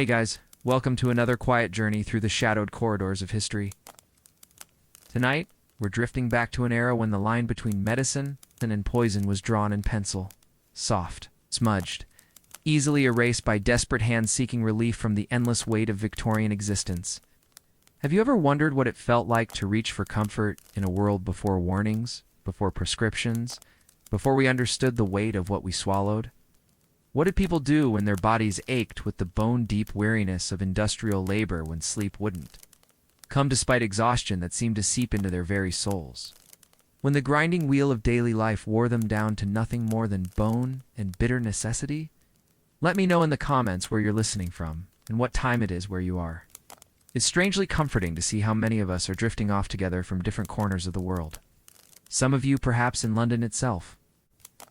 Hey guys, welcome to another quiet journey through the shadowed corridors of history. Tonight, we're drifting back to an era when the line between medicine and poison was drawn in pencil, soft, smudged, easily erased by desperate hands seeking relief from the endless weight of Victorian existence. Have you ever wondered what it felt like to reach for comfort in a world before warnings, before prescriptions, before we understood the weight of what we swallowed? What did people do when their bodies ached with the bone-deep weariness of industrial labor when sleep wouldn't come despite exhaustion that seemed to seep into their very souls? When the grinding wheel of daily life wore them down to nothing more than bone and bitter necessity? Let me know in the comments where you're listening from and what time it is where you are. It's strangely comforting to see how many of us are drifting off together from different corners of the world. Some of you perhaps in London itself,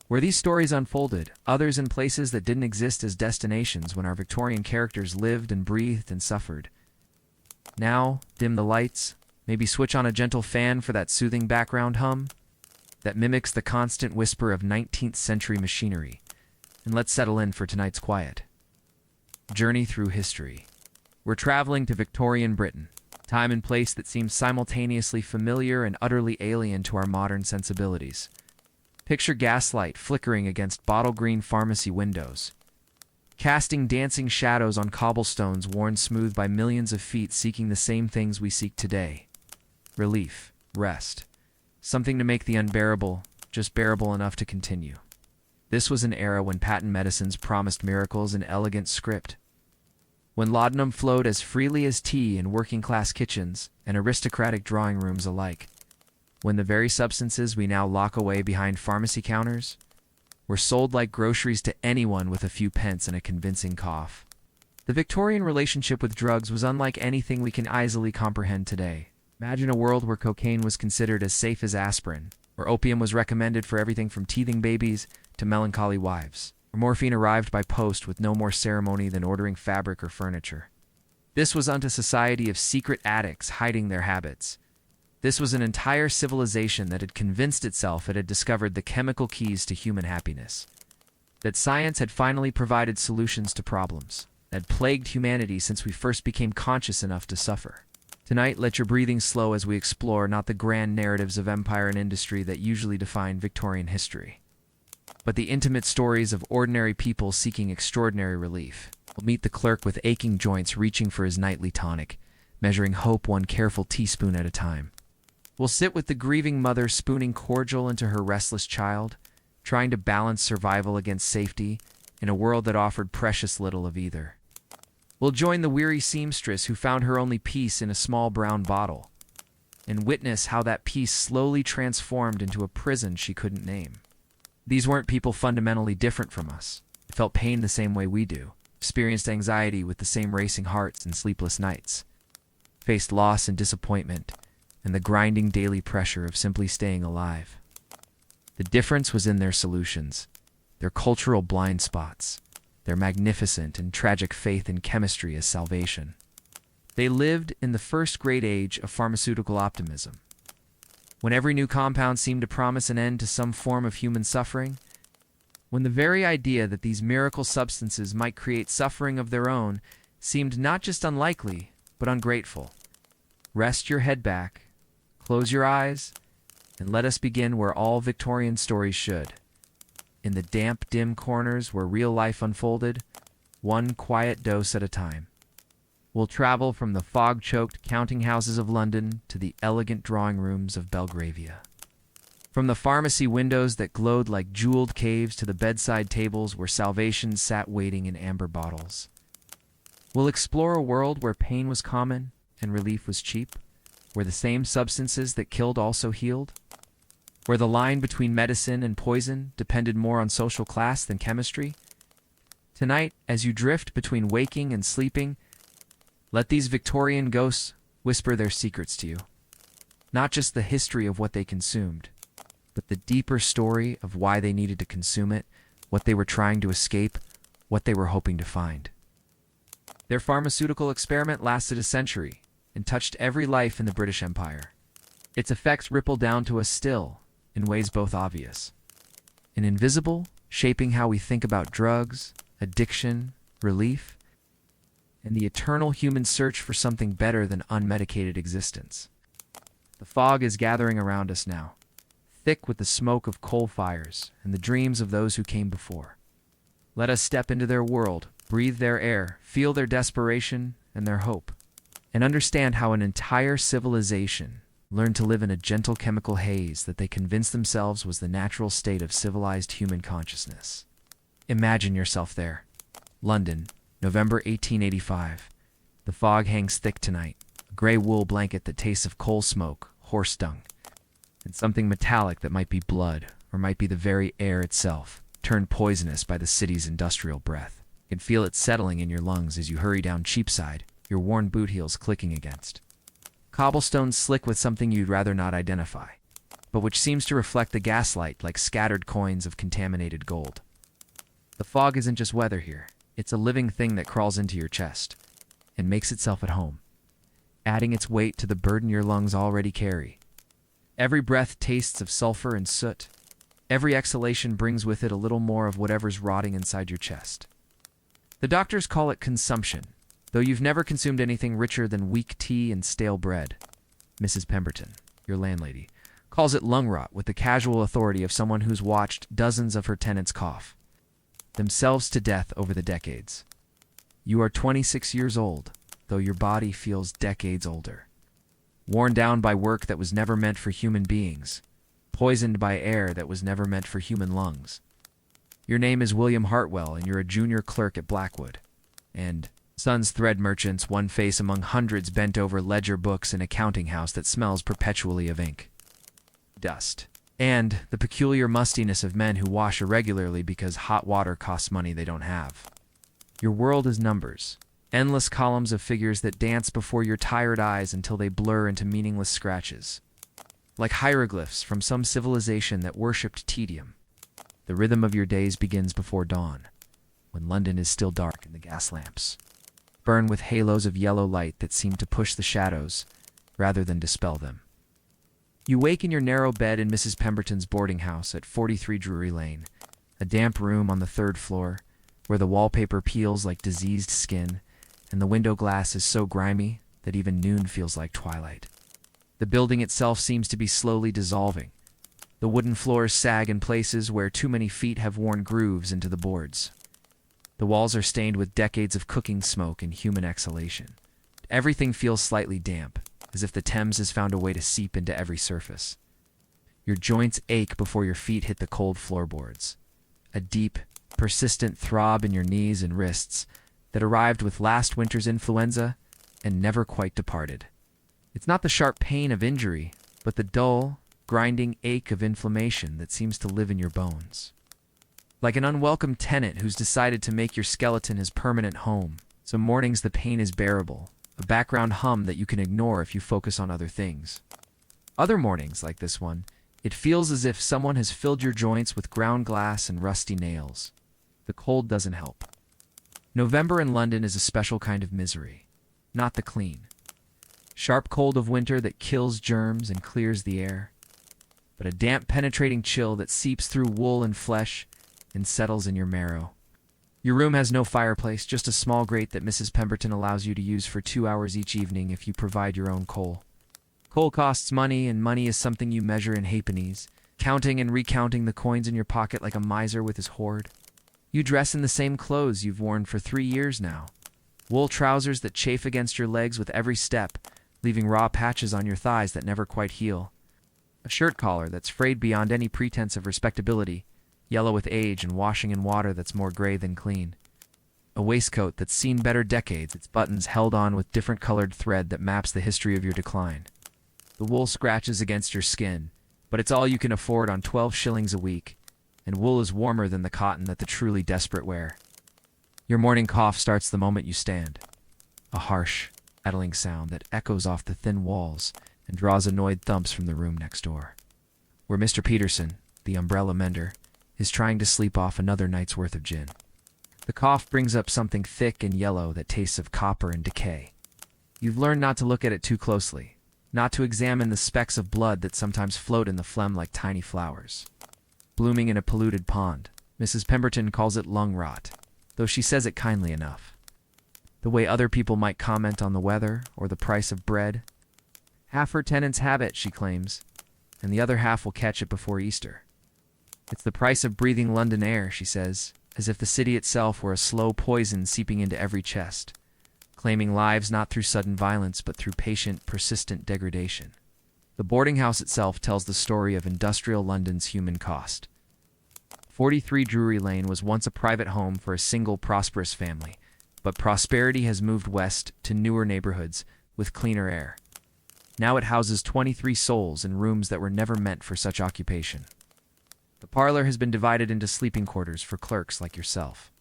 where these stories unfolded, others in places that didn't exist as destinations when our Victorian characters lived and breathed and suffered. Now, dim the lights, maybe switch on a gentle fan for that soothing background hum that mimics the constant whisper of 19th century machinery, and let's settle in for tonight's quiet journey through history. We're traveling to Victorian Britain, time and place that seems simultaneously familiar and utterly alien to our modern sensibilities. Picture gaslight flickering against bottle-green pharmacy windows, casting dancing shadows on cobblestones worn smooth by millions of feet seeking the same things we seek today. Relief, rest, something to make the unbearable just bearable enough to continue. This was an era when patent medicines promised miracles in elegant script, when laudanum flowed as freely as tea in working-class kitchens and aristocratic drawing rooms alike, when the very substances we now lock away behind pharmacy counters were sold like groceries to anyone with a few pence and a convincing cough. The Victorian relationship with drugs was unlike anything we can easily comprehend today. Imagine a world where cocaine was considered as safe as aspirin, where opium was recommended for everything from teething babies to melancholy wives, where morphine arrived by post with no more ceremony than ordering fabric or furniture. This was unto society of secret addicts hiding their habits. This was an entire civilization that had convinced itself it had discovered the chemical keys to human happiness, that science had finally provided solutions to problems that had plagued humanity since we first became conscious enough to suffer. Tonight, let your breathing slow as we explore not the grand narratives of empire and industry that usually define Victorian history, but the intimate stories of ordinary people seeking extraordinary relief. We'll meet the clerk with aching joints reaching for his nightly tonic, measuring hope one careful teaspoon at a time. We'll sit with the grieving mother spooning cordial into her restless child, trying to balance survival against safety in a world that offered precious little of either. We'll join the weary seamstress who found her only peace in a small brown bottle, and witness how that peace slowly transformed into a prison she couldn't name. These weren't people fundamentally different from us. They felt pain the same way we do, experienced anxiety with the same racing hearts and sleepless nights, faced loss and disappointment, and the grinding daily pressure of simply staying alive. The difference was in their solutions, their cultural blind spots, their magnificent and tragic faith in chemistry as salvation. They lived in the first great age of pharmaceutical optimism, when every new compound seemed to promise an end to some form of human suffering, when the very idea that these miracle substances might create suffering of their own seemed not just unlikely, but ungrateful. Rest your head back, close your eyes, and let us begin where all Victorian stories should. In the damp, dim corners where real life unfolded, one quiet dose at a time. We'll travel from the fog-choked counting houses of London to the elegant drawing rooms of Belgravia. From the pharmacy windows that glowed like jeweled caves to the bedside tables where salvation sat waiting in amber bottles. We'll explore a world where pain was common and relief was cheap, where the same substances that killed also healed, where the line between medicine and poison depended more on social class than chemistry. Tonight, as you drift between waking and sleeping, let these Victorian ghosts whisper their secrets to you. Not just the history of what they consumed, but the deeper story of why they needed to consume it, what they were trying to escape, what they were hoping to find. Their pharmaceutical experiment lasted a century and touched every life in the British Empire. Its effects ripple down to us still, in ways both obvious and invisible, shaping how we think about drugs, addiction, relief, and the eternal human search for something better than unmedicated existence. The fog is gathering around us now, thick with the smoke of coal fires and the dreams of those who came before. Let us step into their world, breathe their air, feel their desperation and their hope, and understand how an entire civilization learned to live in a gentle chemical haze that they convinced themselves was the natural state of civilized human consciousness. Imagine yourself there. London, November 1885. The fog hangs thick tonight, a gray wool blanket that tastes of coal smoke, horse dung, and something metallic that might be blood or might be the very air itself, turned poisonous by the city's industrial breath. You can feel it settling in your lungs as you hurry down Cheapside, your worn boot heels clicking against cobblestones slick with something you'd rather not identify, but which seems to reflect the gaslight like scattered coins of contaminated gold. The fog isn't just weather here. It's a living thing that crawls into your chest and makes itself at home, adding its weight to the burden your lungs already carry. Every breath tastes of sulfur and soot. Every exhalation brings with it a little more of whatever's rotting inside your chest. The doctors call it consumption, though you've never consumed anything richer than weak tea and stale bread. Mrs. Pemberton, your landlady, calls it lung rot with the casual authority of someone who's watched dozens of her tenants cough themselves to death over the decades. You are 26 years old, though your body feels decades older. Worn down by work that was never meant for human beings, poisoned by air that was never meant for human lungs. Your name is William Hartwell, and you're a junior clerk at Blackwood. And Sons Thread Merchants, one face among hundreds bent over ledger books in a counting house that smells perpetually of ink, dust, and the peculiar mustiness of men who wash irregularly because hot water costs money they don't have. Your world is numbers, endless columns of figures that dance before your tired eyes until they blur into meaningless scratches. Like hieroglyphs from some civilization that worshipped tedium, the rhythm of your days begins before dawn, when London is still dark and the gas lamps burn with halos of yellow light that seem to push the shadows rather than dispel them. You wake in your narrow bed in Mrs. Pemberton's boarding house at 43 Drury Lane, a damp room on the 3rd floor, where the wallpaper peels like diseased skin, and the window glass is so grimy that even noon feels like twilight. The building itself seems to be slowly dissolving. The wooden floors sag in places where too many feet have worn grooves into the boards. The walls are stained with decades of cooking smoke and human exhalation. Everything feels slightly damp, as if the Thames has found a way to seep into every surface. Your joints ache before your feet hit the cold floorboards. A deep, persistent throb in your knees and wrists that arrived with last winter's influenza and never quite departed. It's not the sharp pain of injury, but the dull, grinding ache of inflammation that seems to live in your bones. Like an unwelcome tenant who's decided to make your skeleton his permanent home. Some mornings the pain is bearable, a background hum that you can ignore if you focus on other things. Other mornings, like this one, it feels as if someone has filled your joints with ground glass and rusty nails. The cold doesn't help. November in London is a special kind of misery, not the clean, sharp cold of winter that kills germs and clears the air, but a damp, penetrating chill that seeps through wool and flesh and settles in your marrow. Your room has no fireplace, just a small grate that Mrs. Pemberton allows you to use for 2 hours each evening if you provide your own coal. Coal costs money, and money is something you measure in halfpennies, counting and recounting the coins in your pocket like a miser with his hoard. You dress in the same clothes you've worn for 3 years now. Wool trousers that chafe against your legs with every step, leaving raw patches on your thighs that never quite heal. A shirt collar that's frayed beyond any pretense of respectability, yellow with age and washing in water that's more gray than clean. A waistcoat that's seen better decades, its buttons held on with different colored thread that maps the history of your decline. The wool scratches against your skin, but it's all you can afford on 12 shillings a week, and wool is warmer than the cotton that the truly desperate wear. Your morning cough starts the moment you stand, a harsh, rattling sound that echoes off the thin walls and draws annoyed thumps from the room next door, where Mr. Peterson, the umbrella mender, is trying to sleep off another night's worth of gin. The cough brings up something thick and yellow that tastes of copper and decay. You've learned not to look at it too closely, not to examine the specks of blood that sometimes float in the phlegm like tiny flowers. Blooming in a polluted pond, Mrs. Pemberton calls it lung rot, though she says it kindly enough. the way other people might comment on the weather or the price of bread. Half her tenants have it, she claims, and the other half will catch it before Easter. It's the price of breathing London air, she says, as if the city itself were a slow poison seeping into every chest, claiming lives not through sudden violence but through patient, persistent degradation. The boarding house itself tells the story of industrial London's human cost. 43 Drury Lane was once a private home for a single prosperous family, but prosperity has moved west to newer neighborhoods with cleaner air. Now it houses 23 souls in rooms that were never meant for such occupation. The parlor has been divided into sleeping quarters for clerks like yourself.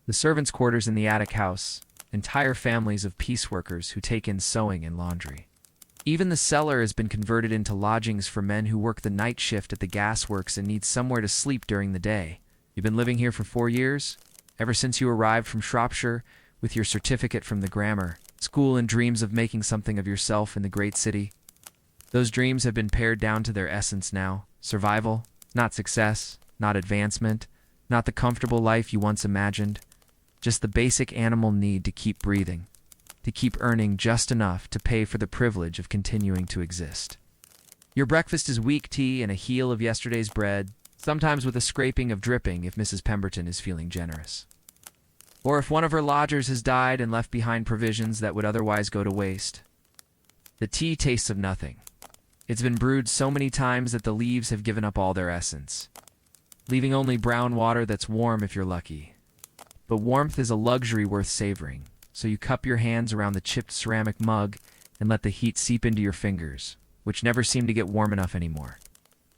The servants' quarters in the attic house entire families of pieceworkers who take in sewing and laundry. Even the cellar has been converted into lodgings for men who work the night shift at the gasworks and need somewhere to sleep during the day. You've been living here for 4 years? Ever since you arrived from Shropshire with your certificate from the grammar school and dreams of making something of yourself in the great city? Those dreams have been pared down to their essence now. Survival, not success, not advancement, not the comfortable life you once imagined. Just the basic animal need to keep breathing, to keep earning just enough to pay for the privilege of continuing to exist. Your breakfast is weak tea and a heel of yesterday's bread, sometimes with a scraping of dripping if Mrs. Pemberton is feeling generous. Or if one of her lodgers has died and left behind provisions that would otherwise go to waste. The tea tastes of nothing. It's been brewed so many times that the leaves have given up all their essence, leaving only brown water that's warm if you're lucky. But warmth is a luxury worth savoring, so you cup your hands around the chipped ceramic mug and let the heat seep into your fingers, which never seem to get warm enough anymore.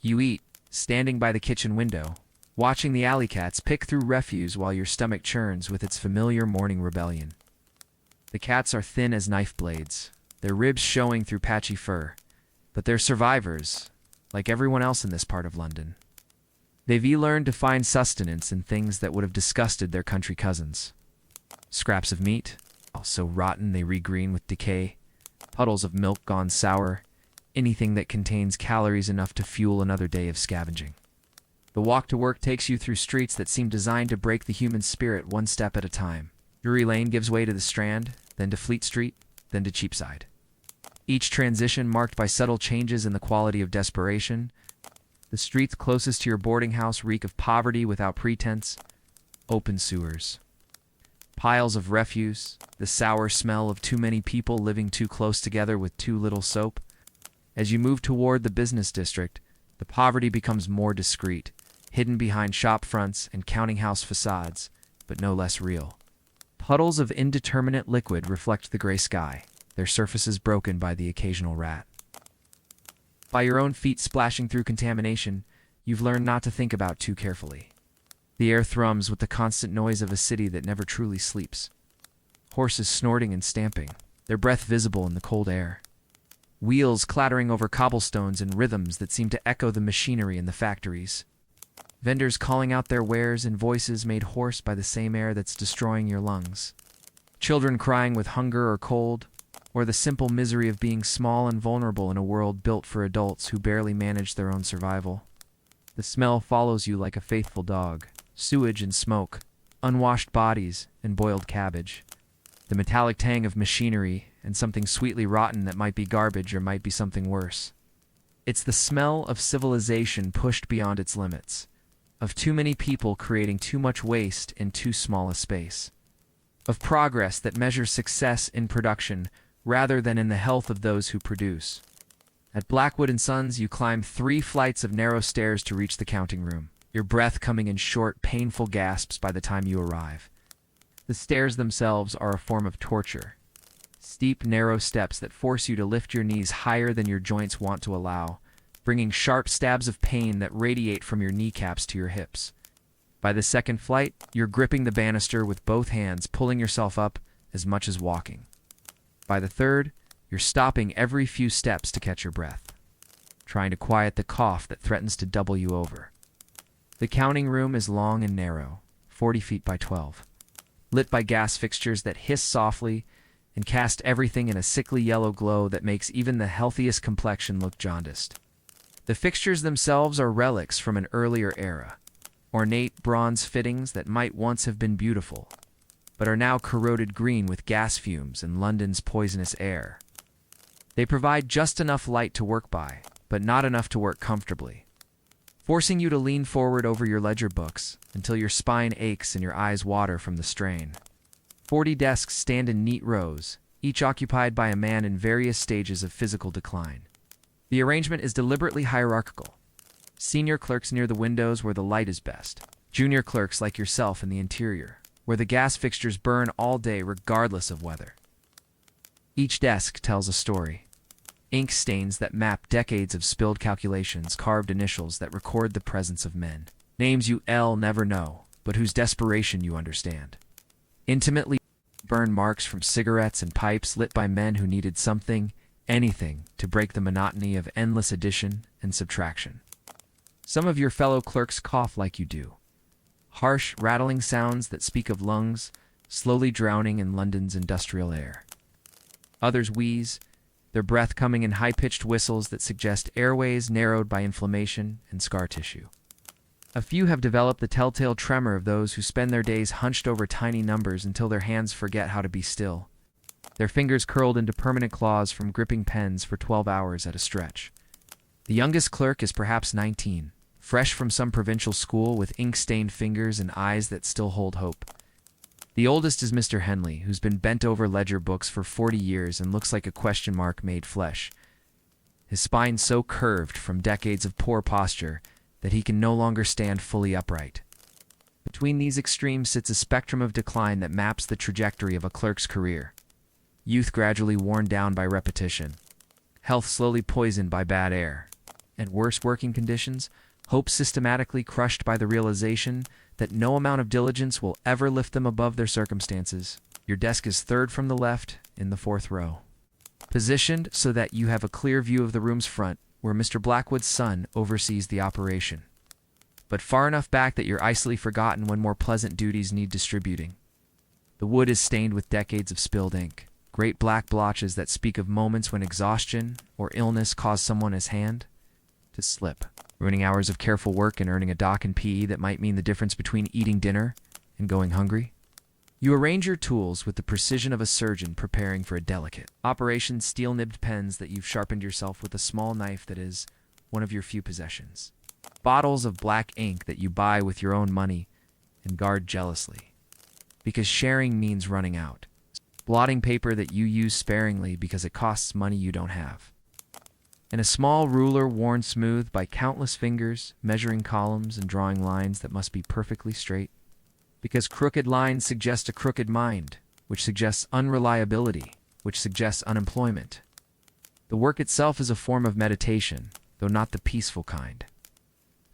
You eat, standing by the kitchen window, watching the alley cats pick through refuse while your stomach churns with its familiar morning rebellion. The cats are thin as knife blades, their ribs showing through patchy fur, but they're survivors, like everyone else in this part of London. They've learned to find sustenance in things that would have disgusted their country cousins. Scraps of meat, so rotten they regreen with decay, puddles of milk gone sour, anything that contains calories enough to fuel another day of scavenging. The walk to work takes you through streets that seem designed to break the human spirit one step at a time. Drury Lane gives way to the Strand, then to Fleet Street, then to Cheapside. Each transition marked by subtle changes in the quality of desperation. The streets closest to your boarding house reek of poverty without pretense. Open sewers, piles of refuse, the sour smell of too many people living too close together with too little soap. As you move toward the business district, the poverty becomes more discreet, hidden behind shop fronts and counting house facades, but no less real. Puddles of indeterminate liquid reflect the gray sky, their surfaces broken by the occasional rat. By your own feet splashing through contamination, you've learned not to think about too carefully. The air thrums with the constant noise of a city that never truly sleeps. Horses snorting and stamping, their breath visible in the cold air. Wheels clattering over cobblestones in rhythms that seem to echo the machinery in the factories. Vendors calling out their wares in voices made hoarse by the same air that's destroying your lungs. Children crying with hunger or cold, or the simple misery of being small and vulnerable in a world built for adults who barely manage their own survival. The smell follows you like a faithful dog. Sewage and smoke, unwashed bodies and boiled cabbage. The metallic tang of machinery and something sweetly rotten that might be garbage or might be something worse. It's the smell of civilization pushed beyond its limits, of too many people creating too much waste in too small a space, of progress that measures success in production rather than in the health of those who produce. At Blackwood & Sons, you climb 3 flights of narrow stairs to reach the counting room, your breath coming in short, painful gasps by the time you arrive. The stairs themselves are a form of torture. Steep, narrow steps that force you to lift your knees higher than your joints want to allow, bringing sharp stabs of pain that radiate from your kneecaps to your hips. By the second flight, you're gripping the banister with both hands, pulling yourself up as much as walking. By the third, you're stopping every few steps to catch your breath, trying to quiet the cough that threatens to double you over. The counting room is long and narrow, 40 feet by 12, lit by gas fixtures that hiss softly and cast everything in a sickly yellow glow that makes even the healthiest complexion look jaundiced. The fixtures themselves are relics from an earlier era, ornate bronze fittings that might once have been beautiful, but are now corroded green with gas fumes and London's poisonous air. They provide just enough light to work by, but not enough to work comfortably, forcing you to lean forward over your ledger books until your spine aches and your eyes water from the strain. 40 desks stand in neat rows, each occupied by a man in various stages of physical decline. The arrangement is deliberately hierarchical. Senior clerks near the windows where the light is best. Junior clerks like yourself in the interior, where the gas fixtures burn all day regardless of weather. Each desk tells a story. Ink stains that map decades of spilled calculations, carved initials that record the presence of men. Names you'll never know, but whose desperation you understand. Intimately burn marks from cigarettes and pipes lit by men who needed something, anything, to break the monotony of endless addition and subtraction. Some of your fellow clerks cough like you do. Harsh, rattling sounds that speak of lungs slowly drowning in London's industrial air. Others wheeze, their breath coming in high-pitched whistles that suggest airways narrowed by inflammation and scar tissue. A few have developed the telltale tremor of those who spend their days hunched over tiny numbers until their hands forget how to be still, their fingers curled into permanent claws from gripping pens for 12 hours at a stretch. The youngest clerk is perhaps 19, fresh from some provincial school with ink-stained fingers and eyes that still hold hope. The oldest is Mr. Henley, who's been bent over ledger books for 40 years and looks like a question mark made flesh. His spine so curved from decades of poor posture that he can no longer stand fully upright. Between these extremes sits a spectrum of decline that maps the trajectory of a clerk's career. Youth gradually worn down by repetition, health slowly poisoned by bad air, and worse working conditions, hope systematically crushed by the realization that no amount of diligence will ever lift them above their circumstances. Your desk is third from the left in the fourth row, positioned so that you have a clear view of the room's front, where Mr. Blackwood's son oversees the operation, but far enough back that you're icily forgotten when more pleasant duties need distributing. The wood is stained with decades of spilled ink, great black blotches that speak of moments when exhaustion or illness caused someone's hand to slip, ruining hours of careful work and earning a dock in PE that might mean the difference between eating dinner and going hungry. You arrange your tools with the precision of a surgeon preparing for a delicate operation, steel-nibbed pens that you've sharpened yourself with a small knife that is one of your few possessions. Bottles of black ink that you buy with your own money and guard jealously, because sharing means running out. Blotting paper that you use sparingly because it costs money you don't have. And a small ruler worn smooth by countless fingers, measuring columns and drawing lines that must be perfectly straight. Because crooked lines suggest a crooked mind, which suggests unreliability, which suggests unemployment. The work itself is a form of meditation, though not the peaceful kind.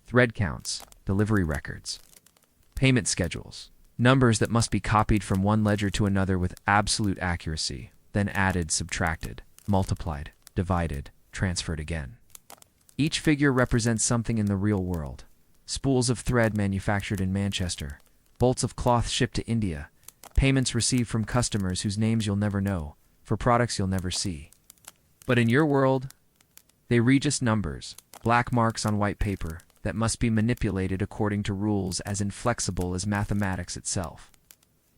Thread counts, delivery records, payment schedules, numbers that must be copied from one ledger to another with absolute accuracy, then added, subtracted, multiplied, divided, transferred again. Each figure represents something in the real world. Spools of thread manufactured in Manchester, bolts of cloth shipped to India, payments received from customers whose names you'll never know, for products you'll never see. But in your world, they read just numbers, black marks on white paper, that must be manipulated according to rules as inflexible as mathematics itself.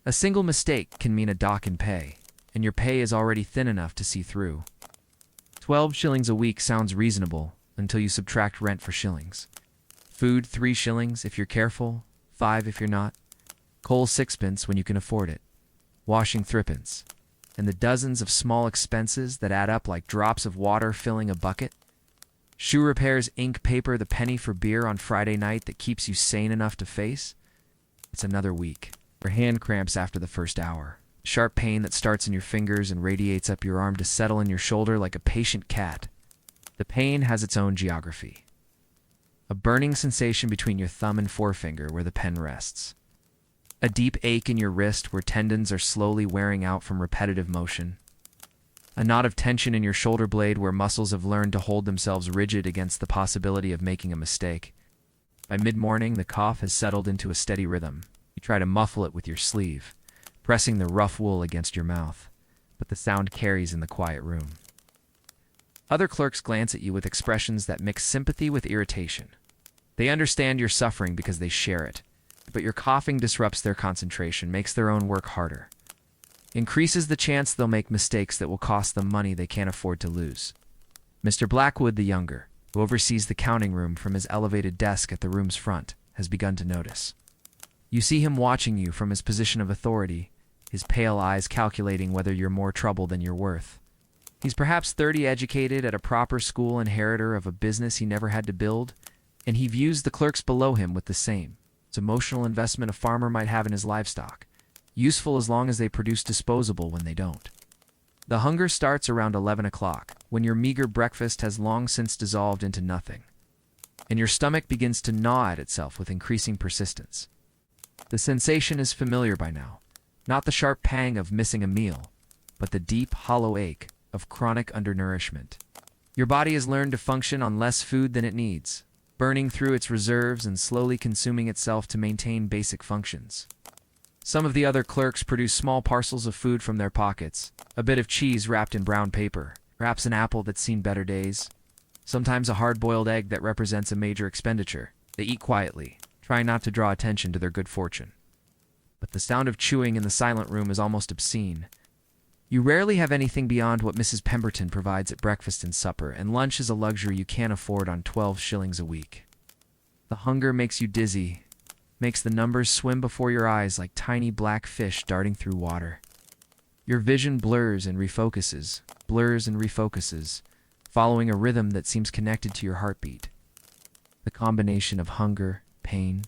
A single mistake can mean a dock in pay, and your pay is already thin enough to see through. 12 shillings a week sounds reasonable until you subtract rent for shillings. Food 3 shillings if you're careful, 5 if you're not. Coal 6pence when you can afford it. Washing 3pence. And the dozens of small expenses that add up like drops of water filling a bucket. Shoe repairs, ink, paper, the penny for beer on Friday night that keeps you sane enough to face. It's another week. Your hand cramps after the first hour. Sharp pain that starts in your fingers and radiates up your arm to settle in your shoulder like a patient cat. The pain has its own geography. A burning sensation between your thumb and forefinger where the pen rests. A deep ache in your wrist where tendons are slowly wearing out from repetitive motion. A knot of tension in your shoulder blade where muscles have learned to hold themselves rigid against the possibility of making a mistake. By mid-morning, the cough has settled into a steady rhythm. You try to muffle it with your sleeve, pressing the rough wool against your mouth, but the sound carries in the quiet room. Other clerks glance at you with expressions that mix sympathy with irritation. They understand your suffering because they share it, but your coughing disrupts their concentration, makes their own work harder. Increases the chance they'll make mistakes that will cost them money they can't afford to lose. Mr. Blackwood the younger, who oversees the counting room from his elevated desk at the room's front, has begun to notice. You see him watching you from his position of authority, his pale eyes calculating whether you're more trouble than you're worth. He's perhaps 30, educated at a proper school, inheritor of a business he never had to build, and he views the clerks below him with the same. It's emotional investment a farmer might have in his livestock, useful as long as they produce, disposable when they don't. The hunger starts around 11 o'clock, when your meager breakfast has long since dissolved into nothing, and your stomach begins to gnaw at itself with increasing persistence. The sensation is familiar by now, not the sharp pang of missing a meal, but the deep, hollow ache of chronic undernourishment. Your body has learned to function on less food than it needs, burning through its reserves and slowly consuming itself to maintain basic functions. Some of the other clerks produce small parcels of food from their pockets, a bit of cheese wrapped in brown paper, perhaps an apple that's seen better days, sometimes a hard-boiled egg that represents a major expenditure. They eat quietly, trying not to draw attention to their good fortune. But the sound of chewing in the silent room is almost obscene. You rarely have anything beyond what Mrs. Pemberton provides at breakfast and supper, and lunch is a luxury you can't afford on 12 shillings a week. The hunger makes you dizzy, makes the numbers swim before your eyes like tiny black fish darting through water. Your vision blurs and refocuses, following a rhythm that seems connected to your heartbeat. The combination of hunger, pain,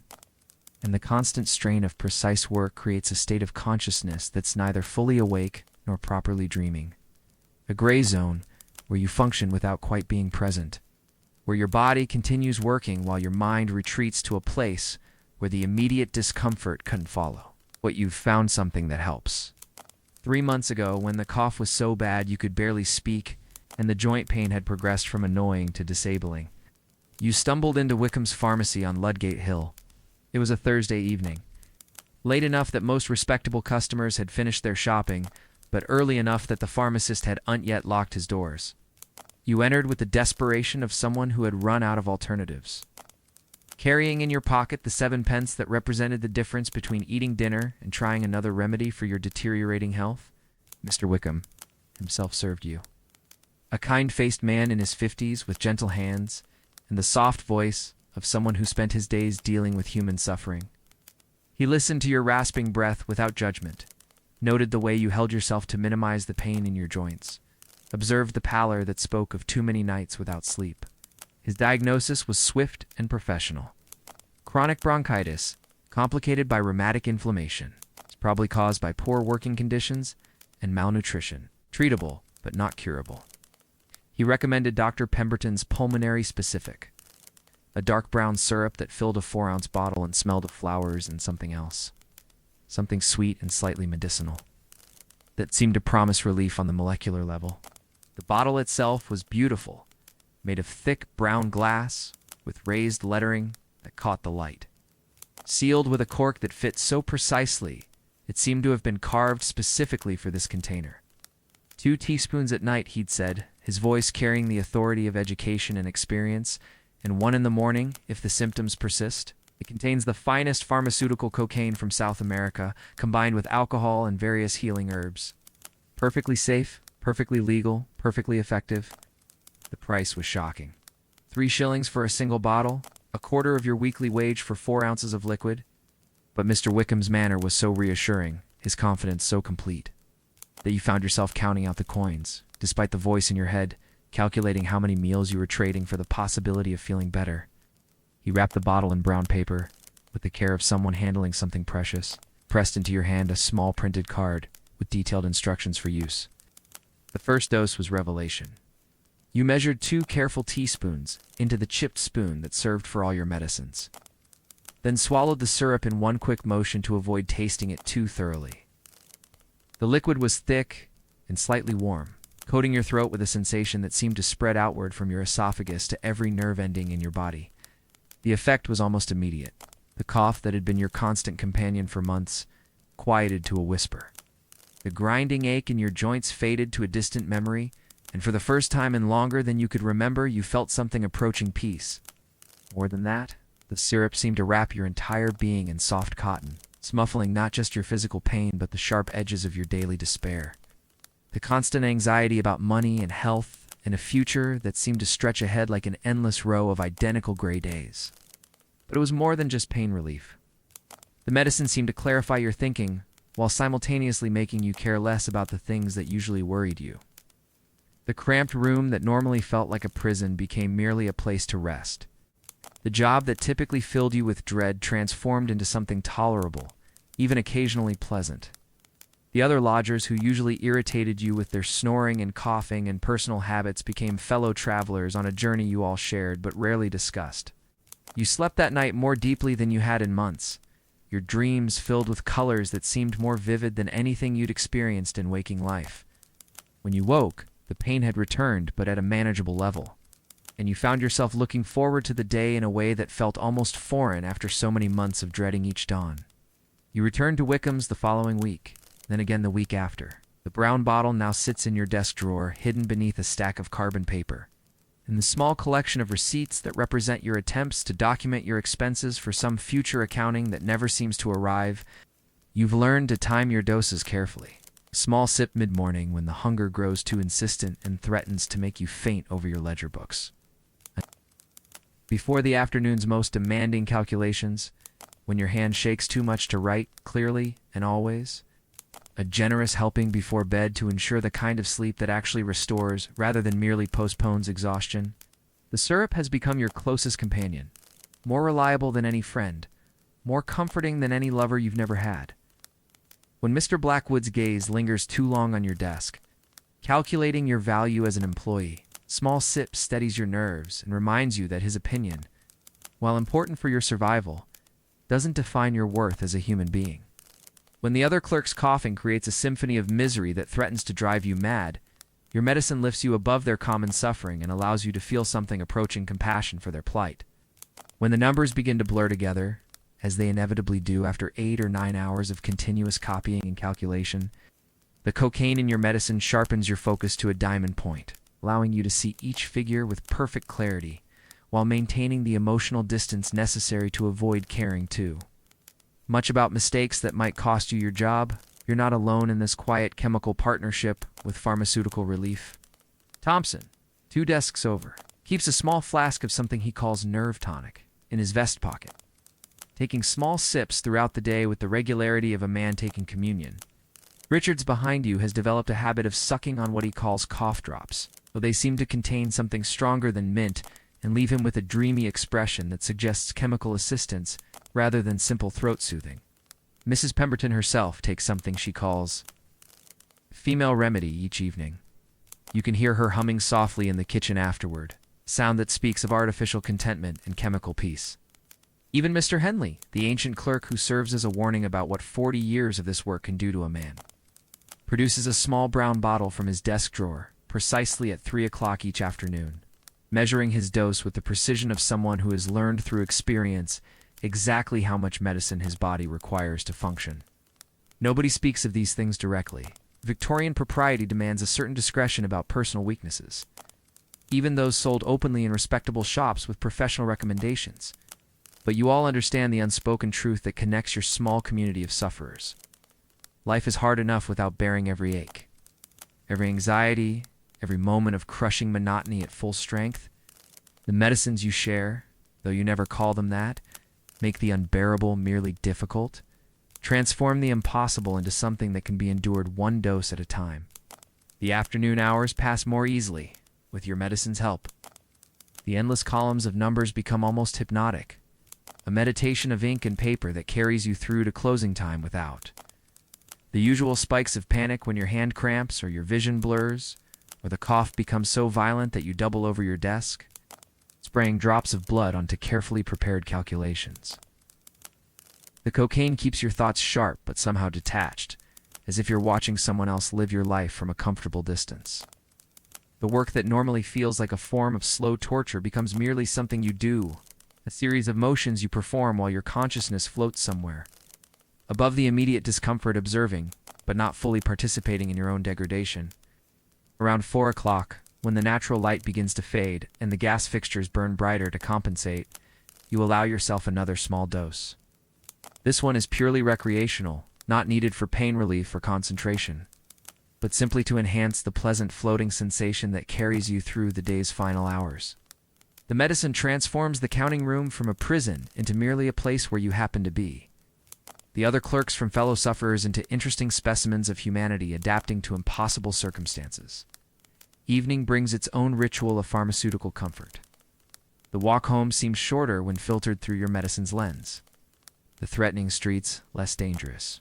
and the constant strain of precise work creates a state of consciousness that's neither fully awake nor properly dreaming. A gray zone where you function without quite being present, where your body continues working while your mind retreats to a place where the immediate discomfort couldn't follow. What you've found something that helps. 3 months ago, when the cough was so bad you could barely speak and the joint pain had progressed from annoying to disabling, you stumbled into Wickham's pharmacy on Ludgate Hill. It was a Thursday evening, late enough that most respectable customers had finished their shopping, but early enough that the pharmacist had yet locked his doors. You entered with the desperation of someone who had run out of alternatives. Carrying in your pocket the 7 pence that represented the difference between eating dinner and trying another remedy for your deteriorating health, Mr. Wickham himself served you. A kind-faced man in his 50s with gentle hands and the soft voice of someone who spent his days dealing with human suffering. He listened to your rasping breath without judgment, noted the way you held yourself to minimize the pain in your joints, observed the pallor that spoke of too many nights without sleep. His diagnosis was swift and professional. Chronic bronchitis, complicated by rheumatic inflammation. It's probably caused by poor working conditions and malnutrition. Treatable, but not curable. He recommended Dr. Pemberton's Pulmonary Specific, a dark brown syrup that filled a 4-ounce bottle and smelled of flowers and something else. Something sweet and slightly medicinal, that seemed to promise relief on the molecular level. The bottle itself was beautiful, made of thick brown glass with raised lettering that caught the light. Sealed with a cork that fit so precisely, it seemed to have been carved specifically for this container. 2 teaspoons at night, he'd said, his voice carrying the authority of education and experience, and 1 in the morning if the symptoms persist. It contains the finest pharmaceutical cocaine from South America, combined with alcohol and various healing herbs. Perfectly safe, perfectly legal, perfectly effective. The price was shocking. 3 shillings for a single bottle, a quarter of your weekly wage for 4 ounces of liquid. But Mr. Wickham's manner was so reassuring, his confidence so complete, that you found yourself counting out the coins, despite the voice in your head, calculating how many meals you were trading for the possibility of feeling better. He wrapped the bottle in brown paper, with the care of someone handling something precious, pressed into your hand a small printed card with detailed instructions for use. The first dose was revelation. You measured 2 careful teaspoons into the chipped spoon that served for all your medicines, then swallowed the syrup in one quick motion to avoid tasting it too thoroughly. The liquid was thick and slightly warm, coating your throat with a sensation that seemed to spread outward from your esophagus to every nerve ending in your body. The effect was almost immediate. The cough that had been your constant companion for months quieted to a whisper. The grinding ache in your joints faded to a distant memory, and for the first time in longer than you could remember, you felt something approaching peace. More than that, The syrup seemed to wrap your entire being in soft cotton, smuffling not just your physical pain but the sharp edges of your daily despair. The constant anxiety about money and health and a future that seemed to stretch ahead like an endless row of identical gray days. But it was more than just pain relief. The medicine seemed to clarify your thinking while simultaneously making you care less about the things that usually worried you. The cramped room that normally felt like a prison became merely a place to rest. The job that typically filled you with dread transformed into something tolerable, even occasionally pleasant. The other lodgers who usually irritated you with their snoring and coughing and personal habits became fellow travelers on a journey you all shared but rarely discussed. You slept that night more deeply than you had in months, your dreams filled with colors that seemed more vivid than anything you'd experienced in waking life. When you woke, the pain had returned, but at a manageable level, and you found yourself looking forward to the day in a way that felt almost foreign after so many months of dreading each dawn. You returned to Wickham's the following week, then again the week after. The brown bottle now sits in your desk drawer, hidden beneath a stack of carbon paper. In the small collection of receipts that represent your attempts to document your expenses for some future accounting that never seems to arrive, you've learned to time your doses carefully. A small sip mid-morning when the hunger grows too insistent and threatens to make you faint over your ledger books. Before the afternoon's most demanding calculations, when your hand shakes too much to write clearly and always, a generous helping before bed to ensure the kind of sleep that actually restores rather than merely postpones exhaustion. The syrup has become your closest companion, more reliable than any friend, more comforting than any lover you've never had. When Mr. Blackwood's gaze lingers too long on your desk, calculating your value as an employee, small sip steadies your nerves and reminds you that his opinion, while important for your survival, doesn't define your worth as a human being. When the other clerk's coughing creates a symphony of misery that threatens to drive you mad, your medicine lifts you above their common suffering and allows you to feel something approaching compassion for their plight. When the numbers begin to blur together, as they inevitably do after 8 or 9 hours of continuous copying and calculation, the cocaine in your medicine sharpens your focus to a diamond point, allowing you to see each figure with perfect clarity, while maintaining the emotional distance necessary to avoid caring too much about mistakes that might cost you your job. You're not alone in this quiet chemical partnership with pharmaceutical relief. Thompson, 2 desks over, keeps a small flask of something he calls nerve tonic in his vest pocket. Taking small sips throughout the day with the regularity of a man taking communion, Richards behind you has developed a habit of sucking on what he calls cough drops, though they seem to contain something stronger than mint and leave him with a dreamy expression that suggests chemical assistance rather than simple throat soothing. Mrs. Pemberton herself takes something she calls female remedy each evening. You can hear her humming softly in the kitchen afterward, sound that speaks of artificial contentment and chemical peace. Even Mr. Henley, the ancient clerk who serves as a warning about what 40 years of this work can do to a man, produces a small brown bottle from his desk drawer precisely at 3 o'clock each afternoon, measuring his dose with the precision of someone who has learned through experience exactly how much medicine his body requires to function. Nobody speaks of these things directly. Victorian propriety demands a certain discretion about personal weaknesses, even those sold openly in respectable shops with professional recommendations. But you all understand the unspoken truth that connects your small community of sufferers. Life is hard enough without bearing every ache, every anxiety, every moment of crushing monotony at full strength. The medicines you share, though you never call them that, make the unbearable merely difficult, transform the impossible into something that can be endured one dose at a time. The afternoon hours pass more easily, with your medicine's help. The endless columns of numbers become almost hypnotic, a meditation of ink and paper that carries you through to closing time without the usual spikes of panic when your hand cramps or your vision blurs, or the cough becomes so violent that you double over your desk, spraying drops of blood onto carefully prepared calculations. The cocaine keeps your thoughts sharp but somehow detached, as if you're watching someone else live your life from a comfortable distance. The work that normally feels like a form of slow torture becomes merely something you do, a series of motions you perform while your consciousness floats somewhere, above the immediate discomfort observing, but not fully participating in your own degradation. Around 4 o'clock, when the natural light begins to fade and the gas fixtures burn brighter to compensate, you allow yourself another small dose. This one is purely recreational, not needed for pain relief or concentration, but simply to enhance the pleasant floating sensation that carries you through the day's final hours. The medicine transforms the counting room from a prison into merely a place where you happen to be. The other clerks from fellow sufferers into interesting specimens of humanity adapting to impossible circumstances. Evening brings its own ritual of pharmaceutical comfort. The walk home seems shorter when filtered through your medicine's lens. The threatening streets less dangerous.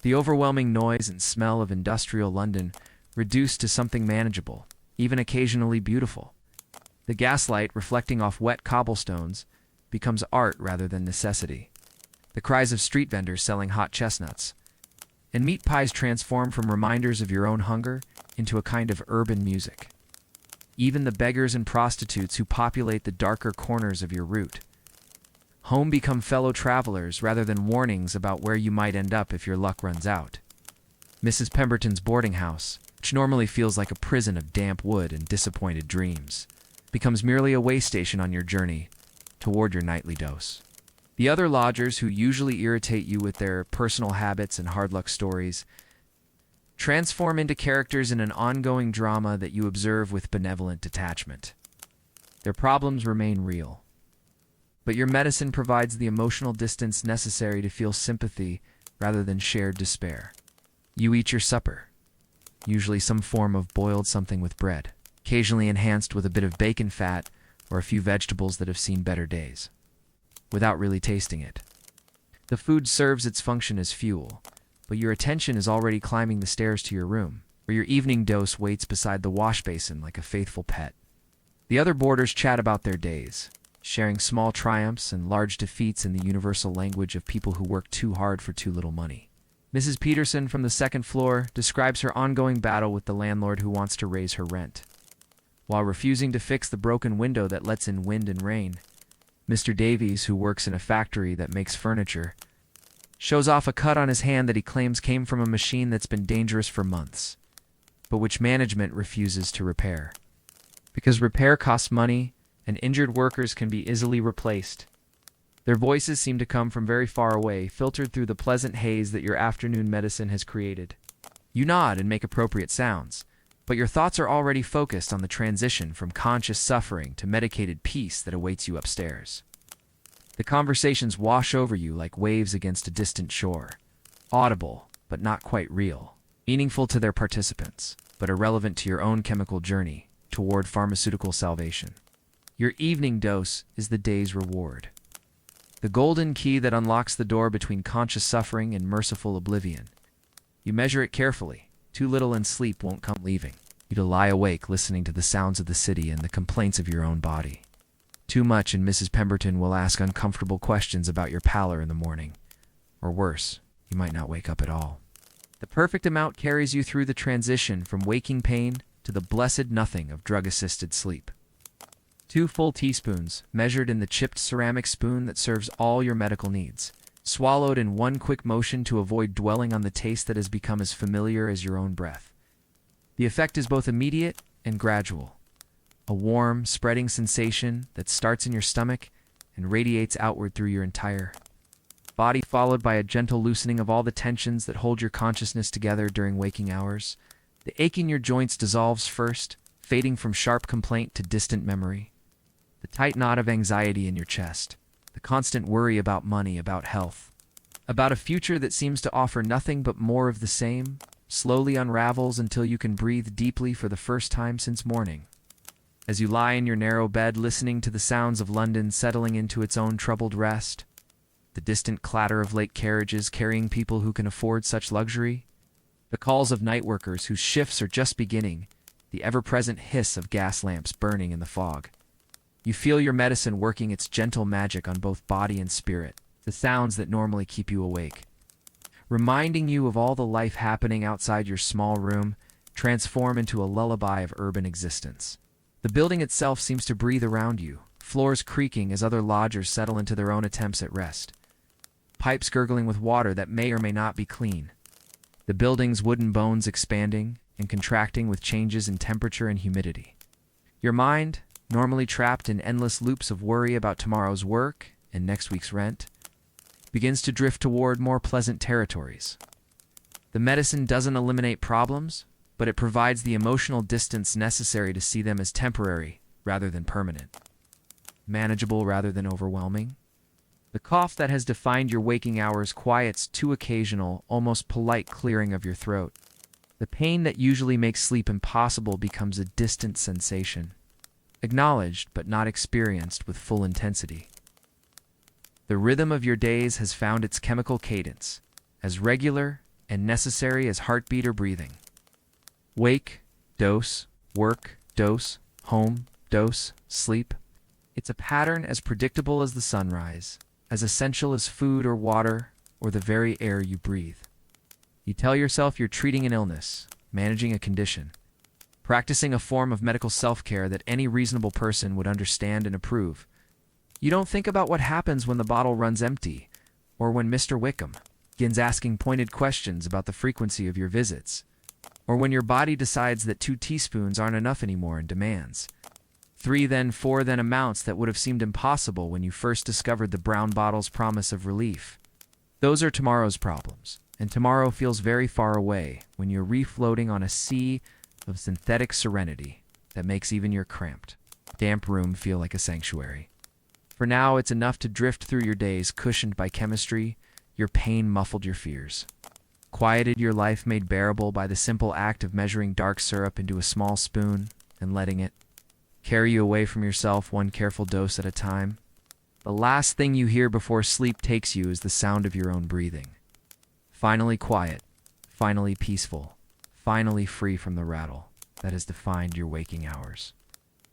The overwhelming noise and smell of industrial London reduced to something manageable, even occasionally beautiful. The gaslight reflecting off wet cobblestones becomes art rather than necessity. The cries of street vendors selling hot chestnuts and meat pies transform from reminders of your own hunger into a kind of urban music. Even the beggars and prostitutes who populate the darker corners of your route home become fellow travelers rather than warnings about where you might end up if your luck runs out. Mrs. Pemberton's boarding house, which normally feels like a prison of damp wood and disappointed dreams, becomes merely a way station on your journey toward your nightly dose. The other lodgers who usually irritate you with their personal habits and hard luck stories transform into characters in an ongoing drama that you observe with benevolent detachment. Their problems remain real, but your medicine provides the emotional distance necessary to feel sympathy rather than shared despair. You eat your supper, usually some form of boiled something with bread, occasionally enhanced with a bit of bacon fat or a few vegetables that have seen better days, without really tasting it. The food serves its function as fuel, but your attention is already climbing the stairs to your room, where your evening dose waits beside the wash basin like a faithful pet. The other boarders chat about their days, sharing small triumphs and large defeats in the universal language of people who work too hard for too little money. Mrs. Peterson from the second floor describes her ongoing battle with the landlord who wants to raise her rent. While refusing to fix the broken window that lets in wind and rain, Mr. Davies, who works in a factory that makes furniture, shows off a cut on his hand that he claims came from a machine that's been dangerous for months, but which management refuses to repair. Because repair costs money, and injured workers can be easily replaced. Their voices seem to come from very far away, filtered through the pleasant haze that your afternoon medicine has created. You nod and make appropriate sounds, but your thoughts are already focused on the transition from conscious suffering to medicated peace that awaits you upstairs. The conversations wash over you like waves against a distant shore, audible but not quite real, meaningful to their participants, but irrelevant to your own chemical journey toward pharmaceutical salvation. Your evening dose is the day's reward. The golden key that unlocks the door between conscious suffering and merciful oblivion. You measure it carefully. Too little and sleep won't come leaving you to lie awake listening to the sounds of the city and the complaints of your own body. Too much and Mrs. Pemberton will ask uncomfortable questions about your pallor in the morning. Or worse, you might not wake up at all. The perfect amount carries you through the transition from waking pain to the blessed nothing of drug-assisted sleep. 2 full teaspoons, measured in the chipped ceramic spoon that serves all your medical needs, swallowed in one quick motion to avoid dwelling on the taste that has become as familiar as your own breath. The effect is both immediate and gradual. A warm, spreading sensation that starts in your stomach and radiates outward through your entire body, followed by a gentle loosening of all the tensions that hold your consciousness together during waking hours. The ache in your joints dissolves first, fading from sharp complaint to distant memory. The tight knot of anxiety in your chest, the constant worry about money, about health, about a future that seems to offer nothing but more of the same, slowly unravels until you can breathe deeply for the first time since morning. As you lie in your narrow bed listening to the sounds of London settling into its own troubled rest, the distant clatter of late carriages carrying people who can afford such luxury, the calls of night workers whose shifts are just beginning, the ever-present hiss of gas lamps burning in the fog. You feel your medicine working its gentle magic on both body and spirit, the sounds that normally keep you awake, reminding you of all the life happening outside your small room, transform into a lullaby of urban existence. The building itself seems to breathe around you, floors creaking as other lodgers settle into their own attempts at rest, pipes gurgling with water that may or may not be clean, the building's wooden bones expanding and contracting with changes in temperature and humidity. Your mind, normally trapped in endless loops of worry about tomorrow's work and next week's rent, begins to drift toward more pleasant territories. The medicine doesn't eliminate problems, but it provides the emotional distance necessary to see them as temporary rather than permanent, manageable rather than overwhelming. The cough that has defined your waking hours quiets to occasional, almost polite clearing of your throat. The pain that usually makes sleep impossible becomes a distant sensation, acknowledged but not experienced with full intensity. The rhythm of your days has found its chemical cadence, as regular and necessary as heartbeat or breathing. Wake, dose, work, dose, home, dose, sleep. It's a pattern as predictable as the sunrise, as essential as food or water or the very air you breathe. You tell yourself you're treating an illness, managing a condition, practicing a form of medical self-care that any reasonable person would understand and approve. You don't think about what happens when the bottle runs empty, or when Mr. Wickham begins asking pointed questions about the frequency of your visits, or when your body decides that 2 teaspoons aren't enough anymore and demands 3 then 4 then amounts that would have seemed impossible when you first discovered the brown bottle's promise of relief. Those are tomorrow's problems, and tomorrow feels very far away when you're refloating on a sea of synthetic serenity that makes even your cramped, damp room feel like a sanctuary. For now, it's enough to drift through your days cushioned by chemistry. Your pain muffled your fears, quieted your life made bearable by the simple act of measuring dark syrup into a small spoon and letting it carry you away from yourself one careful dose at a time. The last thing you hear before sleep takes you is the sound of your own breathing. Finally quiet, finally peaceful, finally free from the rattle that has defined your waking hours.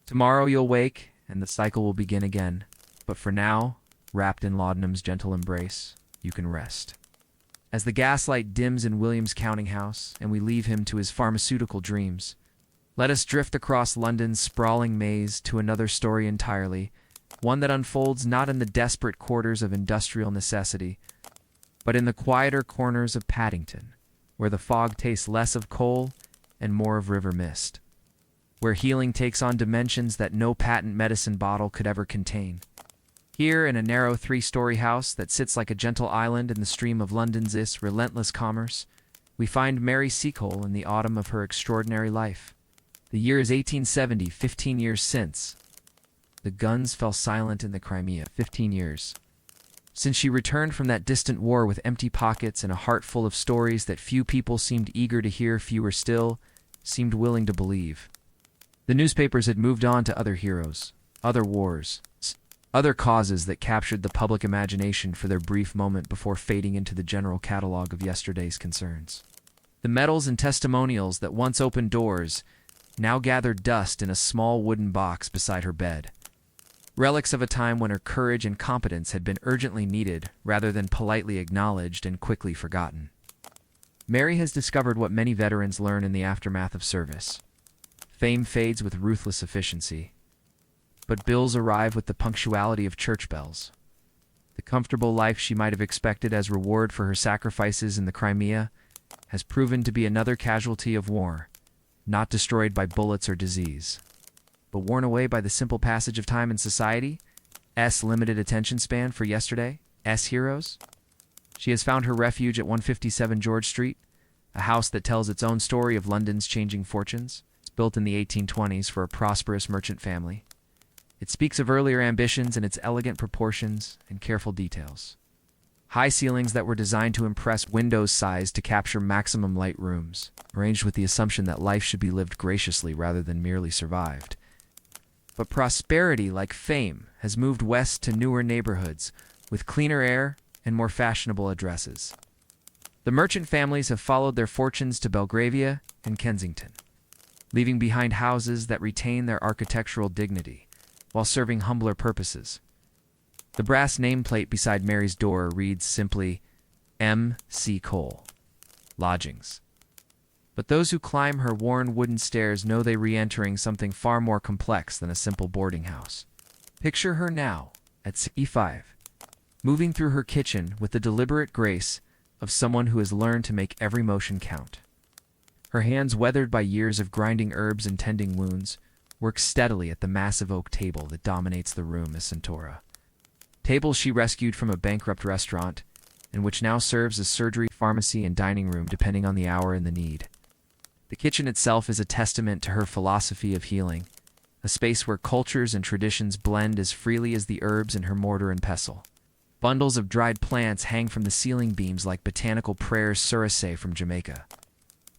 Tomorrow you'll wake, and the cycle will begin again. But for now, wrapped in laudanum's gentle embrace, you can rest. As the gaslight dims in William's counting house, and we leave him to his pharmaceutical dreams, let us drift across London's sprawling maze to another story entirely, one that unfolds not in the desperate quarters of industrial necessity, but in the quieter corners of Paddington, where the fog tastes less of coal and more of river mist, where healing takes on dimensions that no patent medicine bottle could ever contain. Here, in a narrow 3-story house that sits like a gentle island in the stream of London's relentless commerce, we find Mary Seacole in the autumn of her extraordinary life. The year is 1870, 15 years since. The guns fell silent in the Crimea, 15 years. Since she returned from that distant war with empty pockets and a heart full of stories that few people seemed eager to hear, fewer still seemed willing to believe. The newspapers had moved on to other heroes, other wars, other causes that captured the public imagination for their brief moment before fading into the general catalog of yesterday's concerns. The medals and testimonials that once opened doors now gathered dust in a small wooden box beside her bed, relics of a time when her courage and competence had been urgently needed rather than politely acknowledged and quickly forgotten. Mary has discovered what many veterans learn in the aftermath of service. Fame fades with ruthless efficiency, but bills arrive with the punctuality of church bells. The comfortable life she might have expected as reward for her sacrifices in the Crimea has proven to be another casualty of war, not destroyed by bullets or disease, but worn away by the simple passage of time in society. Limited attention span for yesterday. Heroes. She has found her refuge at 157 George Street, a house that tells its own story of London's changing fortunes. It's built in the 1820s for a prosperous merchant family. It speaks of earlier ambitions in its elegant proportions and careful details. High ceilings that were designed to impress, windows sized to capture maximum light rooms, arranged with the assumption that life should be lived graciously rather than merely survived. But prosperity, like fame, has moved west to newer neighborhoods with cleaner air and more fashionable addresses. The merchant families have followed their fortunes to Belgravia and Kensington, leaving behind houses that retain their architectural dignity while serving humbler purposes. The brass nameplate beside Mary's door reads simply, M. Seacole, Lodgings. But those who climb her worn wooden stairs know they're re-entering something far more complex than a simple boarding house. Picture her now, at E5, moving through her kitchen with the deliberate grace of someone who has learned to make every motion count. Her hands weathered by years of grinding herbs and tending wounds, works steadily at the massive oak table that dominates the room as Centaura. Tables she rescued from a bankrupt restaurant, and which now serves as surgery, pharmacy, and dining room depending on the hour and the need. The kitchen itself is a testament to her philosophy of healing, a space where cultures and traditions blend as freely as the herbs in her mortar and pestle. Bundles of dried plants hang from the ceiling beams like botanical prayers suricé from Jamaica.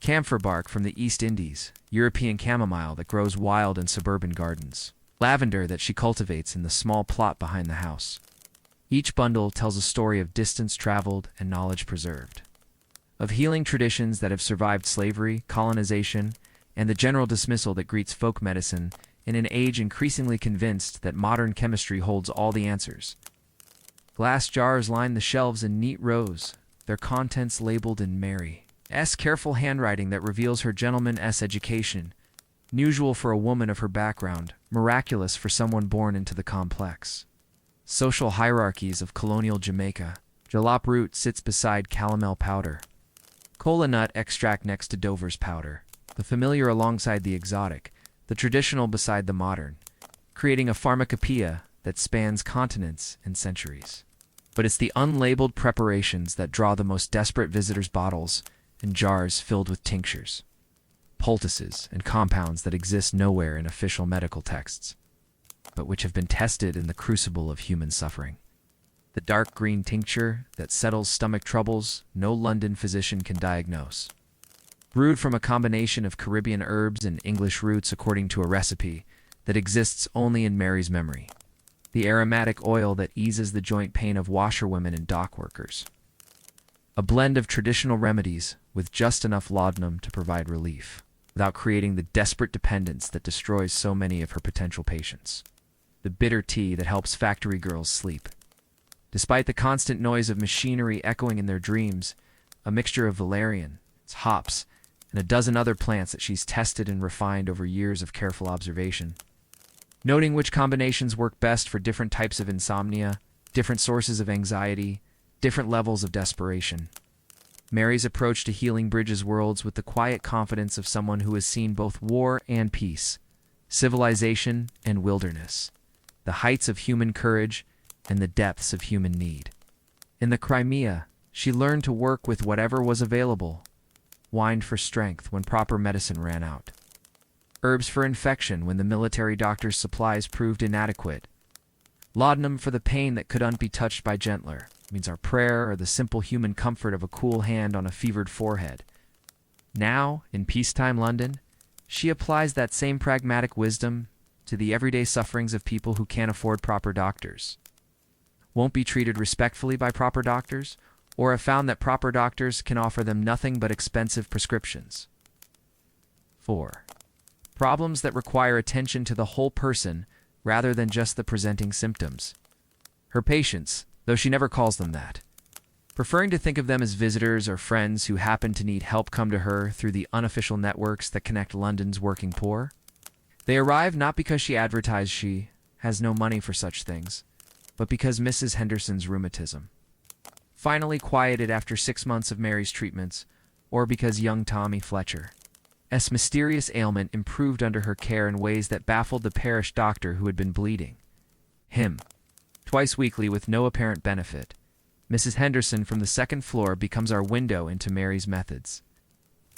Camphor bark from the East Indies, European chamomile that grows wild in suburban gardens, lavender that she cultivates in the small plot behind the house. Each bundle tells a story of distance traveled and knowledge preserved, of healing traditions that have survived slavery, colonization, and the general dismissal that greets folk medicine in an age increasingly convinced that modern chemistry holds all the answers. Glass jars line the shelves in neat rows, their contents labeled in Mary S. careful handwriting that reveals her gentleman's education, unusual for a woman of her background, miraculous for someone born into the complex social hierarchies of colonial Jamaica. Jalap root sits beside calomel powder, cola nut extract next to Dover's powder, the familiar alongside the exotic, the traditional beside the modern, creating a pharmacopoeia that spans continents and centuries. But it's the unlabeled preparations that draw the most desperate visitors' bottles and jars filled with tinctures, poultices, and compounds that exist nowhere in official medical texts, but which have been tested in the crucible of human suffering. The dark green tincture that settles stomach troubles no London physician can diagnose. Brewed from a combination of Caribbean herbs and English roots according to a recipe that exists only in Mary's memory. The aromatic oil that eases the joint pain of washerwomen and dock workers. A blend of traditional remedies with just enough laudanum to provide relief, without creating the desperate dependence that destroys so many of her potential patients. The bitter tea that helps factory girls sleep. Despite the constant noise of machinery echoing in their dreams, a mixture of valerian, hops, and a dozen other plants that she's tested and refined over years of careful observation. Noting which combinations work best for different types of insomnia, different sources of anxiety, different levels of desperation. Mary's approach to healing bridges worlds with the quiet confidence of someone who has seen both war and peace, civilization and wilderness, the heights of human courage and the depths of human need. In the Crimea, she learned to work with whatever was available, whined for strength when proper medicine ran out, herbs for infection when the military doctor's supplies proved inadequate, laudanum for the pain that couldn't be touched by gentler, means our prayer or the simple human comfort of a cool hand on a fevered forehead. Now, in peacetime London, she applies that same pragmatic wisdom to the everyday sufferings of people who can't afford proper doctors, won't be treated respectfully by proper doctors, or have found that proper doctors can offer them nothing but expensive prescriptions. 4. Problems that require attention to the whole person rather than just the presenting symptoms. Her patients, though she never calls them that, preferring to think of them as visitors or friends who happen to need help, come to her through the unofficial networks that connect London's working poor. They arrive not because she advertised she has no money for such things, but because Mrs. Henderson's rheumatism finally quieted after 6 months of Mary's treatments, or because young Tommy Fletcher's mysterious ailment improved under her care in ways that baffled the parish doctor who had been bleeding him twice weekly with no apparent benefit. Mrs. Henderson from the second floor becomes our window into Mary's methods.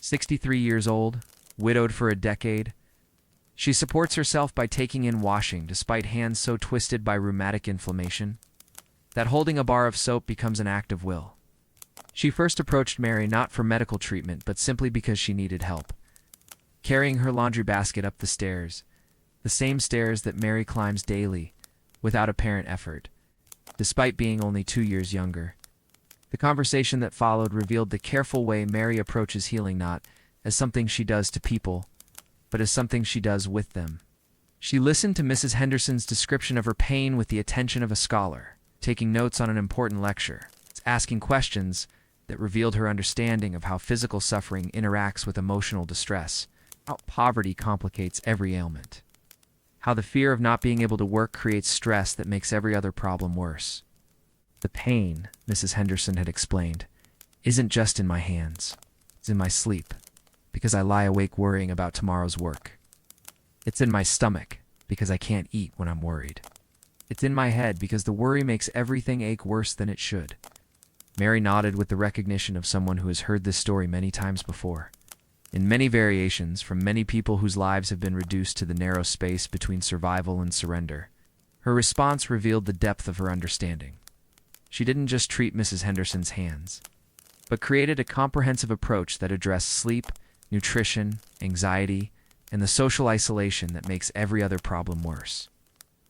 63 years old, widowed for a decade, she supports herself by taking in washing despite hands so twisted by rheumatic inflammation that holding a bar of soap becomes an act of will. She first approached Mary not for medical treatment but simply because she needed help, carrying her laundry basket up the stairs, the same stairs that Mary climbs daily, without apparent effort, despite being only 2 years younger. The conversation that followed revealed the careful way Mary approaches healing, not as something she does to people, but as something she does with them. She listened to Mrs. Henderson's description of her pain with the attention of a scholar, taking notes on an important lecture, asking questions that revealed her understanding of how physical suffering interacts with emotional distress, how poverty complicates every ailment, how the fear of not being able to work creates stress that makes every other problem worse. The pain, Mrs. Henderson had explained, isn't just in my hands. It's in my sleep, because I lie awake worrying about tomorrow's work. It's in my stomach, because I can't eat when I'm worried. It's in my head because the worry makes everything ache worse than it should. Mary nodded with the recognition of someone who has heard this story many times before. In many variations, from many people whose lives have been reduced to the narrow space between survival and surrender. Her response revealed the depth of her understanding. She didn't just treat Mrs. Henderson's hands, but created a comprehensive approach that addressed sleep, nutrition, anxiety, and the social isolation that makes every other problem worse.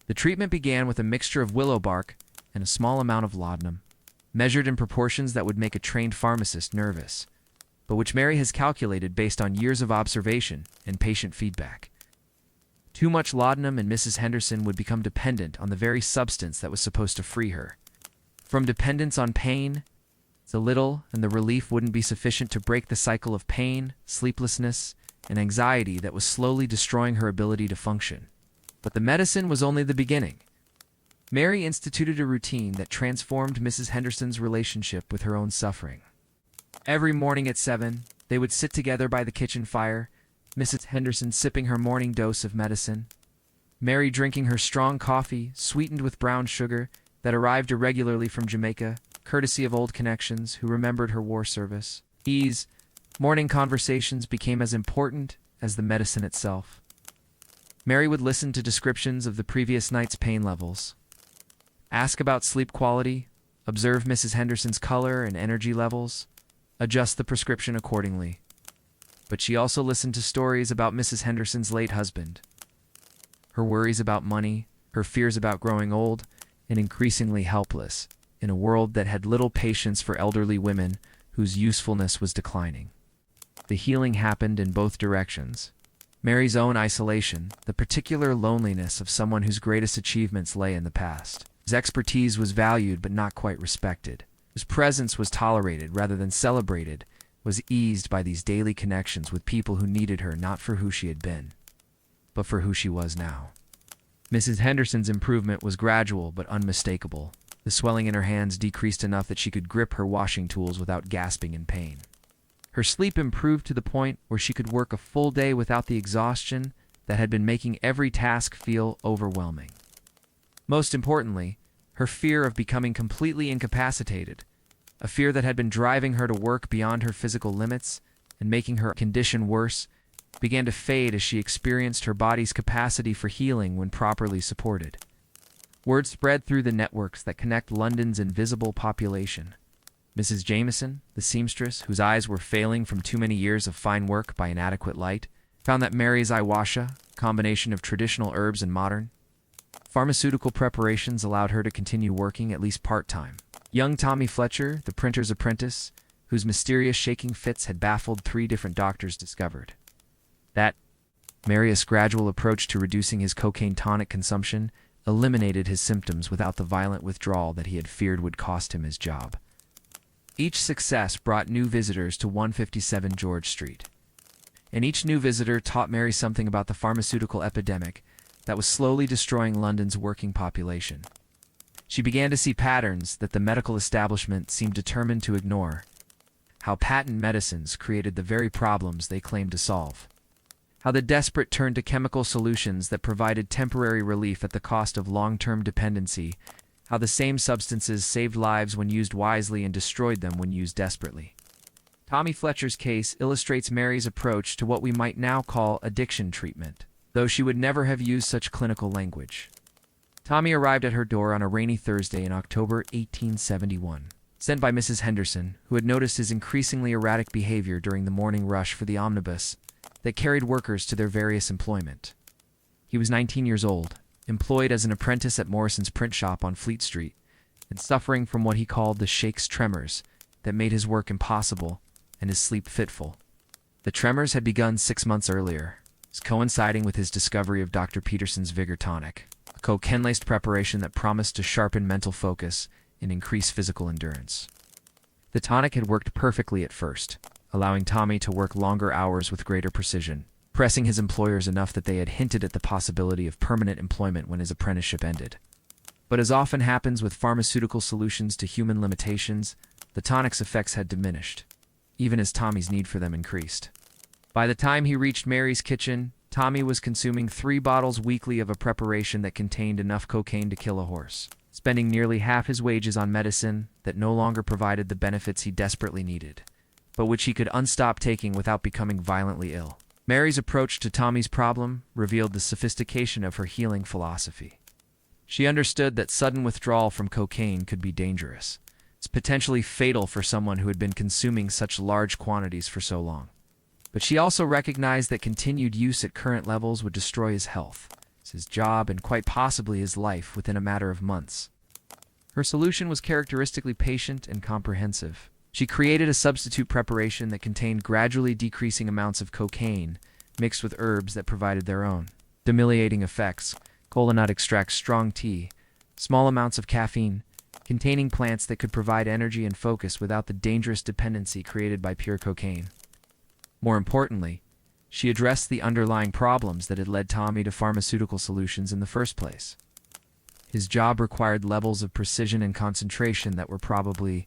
The treatment began with a mixture of willow bark and a small amount of laudanum, measured in proportions that would make a trained pharmacist nervous, but which Mary has calculated based on years of observation and patient feedback. Too much laudanum and Mrs. Henderson would become dependent on the very substance that was supposed to free her. From dependence on pain, it's a little, and the relief wouldn't be sufficient to break the cycle of pain, sleeplessness, and anxiety that was slowly destroying her ability to function. But the medicine was only the beginning. Mary instituted a routine that transformed Mrs. Henderson's relationship with her own suffering. Every morning at 7, they would sit together by the kitchen fire, Mrs. Henderson sipping her morning dose of medicine, Mary drinking her strong coffee, sweetened with brown sugar, that arrived irregularly from Jamaica, courtesy of old connections who remembered her war service. These morning conversations became as important as the medicine itself. Mary would listen to descriptions of the previous night's pain levels, ask about sleep quality, observe Mrs. Henderson's color and energy levels, adjust the prescription accordingly. But she also listened to stories about Mrs. Henderson's late husband, her worries about money, her fears about growing old and increasingly helpless in a world that had little patience for elderly women whose usefulness was declining. The healing happened in both directions. Mary's own isolation, the particular loneliness of someone whose greatest achievements lay in the past. His expertise was valued but not quite respected. His presence was tolerated rather than celebrated, was eased by these daily connections with people who needed her not for who she had been, but for who she was now. Mrs. Henderson's improvement was gradual but unmistakable. The swelling in her hands decreased enough that she could grip her washing tools without gasping in pain. Her sleep improved to the point where she could work a full day without the exhaustion that had been making every task feel overwhelming. Most importantly, her fear of becoming completely incapacitated, a fear that had been driving her to work beyond her physical limits and making her condition worse, began to fade as she experienced her body's capacity for healing when properly supported. Word spread through the networks that connect London's invisible population. Mrs. Jameson, the seamstress, whose eyes were failing from too many years of fine work by inadequate light, found that Mary's iwasha, combination of traditional herbs and modern pharmaceutical preparations, allowed her to continue working at least part-time. Young Tommy Fletcher, the printer's apprentice, whose mysterious shaking fits had baffled 3 different doctors, discovered that Mary's gradual approach to reducing his cocaine tonic consumption eliminated his symptoms without the violent withdrawal that he had feared would cost him his job. Each success brought new visitors to 157 George Street, and each new visitor taught Mary something about the pharmaceutical epidemic that was slowly destroying London's working population. She began to see patterns that the medical establishment seemed determined to ignore, how patent medicines created the very problems they claimed to solve, how the desperate turned to chemical solutions that provided temporary relief at the cost of long-term dependency, how the same substances saved lives when used wisely and destroyed them when used desperately. Tommy Fletcher's case illustrates Mary's approach to what we might now call addiction treatment, though she would never have used such clinical language. Tommy arrived at her door on a rainy Thursday in October 1871, sent by Mrs. Henderson, who had noticed his increasingly erratic behavior during the morning rush for the omnibus that carried workers to their various employment. He was 19 years old, employed as an apprentice at Morrison's print shop on Fleet Street, and suffering from what he called the shakes tremors that made his work impossible and his sleep fitful. The tremors had begun 6 months earlier, coinciding with his discovery of Dr. Peterson's Vigor Tonic, a cocaine-laced preparation that promised to sharpen mental focus and increase physical endurance. The tonic had worked perfectly at first, allowing Tommy to work longer hours with greater precision, pressing his employers enough that they had hinted at the possibility of permanent employment when his apprenticeship ended. But as often happens with pharmaceutical solutions to human limitations, the tonic's effects had diminished, even as Tommy's need for them increased. By the time he reached Mary's kitchen, Tommy was consuming 3 bottles weekly of a preparation that contained enough cocaine to kill a horse, spending nearly half his wages on medicine that no longer provided the benefits he desperately needed, but which he could unstop taking without becoming violently ill. Mary's approach to Tommy's problem revealed the sophistication of her healing philosophy. She understood that sudden withdrawal from cocaine could be dangerous. It's potentially fatal for someone who had been consuming such large quantities for so long. But she also recognized that continued use at current levels would destroy his health, his job, and quite possibly his life within a matter of months. Her solution was characteristically patient and comprehensive. She created a substitute preparation that contained gradually decreasing amounts of cocaine mixed with herbs that provided their own stimulating effects, cola nut extract, strong tea, small amounts of caffeine, containing plants that could provide energy and focus without the dangerous dependency created by pure cocaine. More importantly, she addressed the underlying problems that had led Tommy to pharmaceutical solutions in the first place. His job required levels of precision and concentration that were probably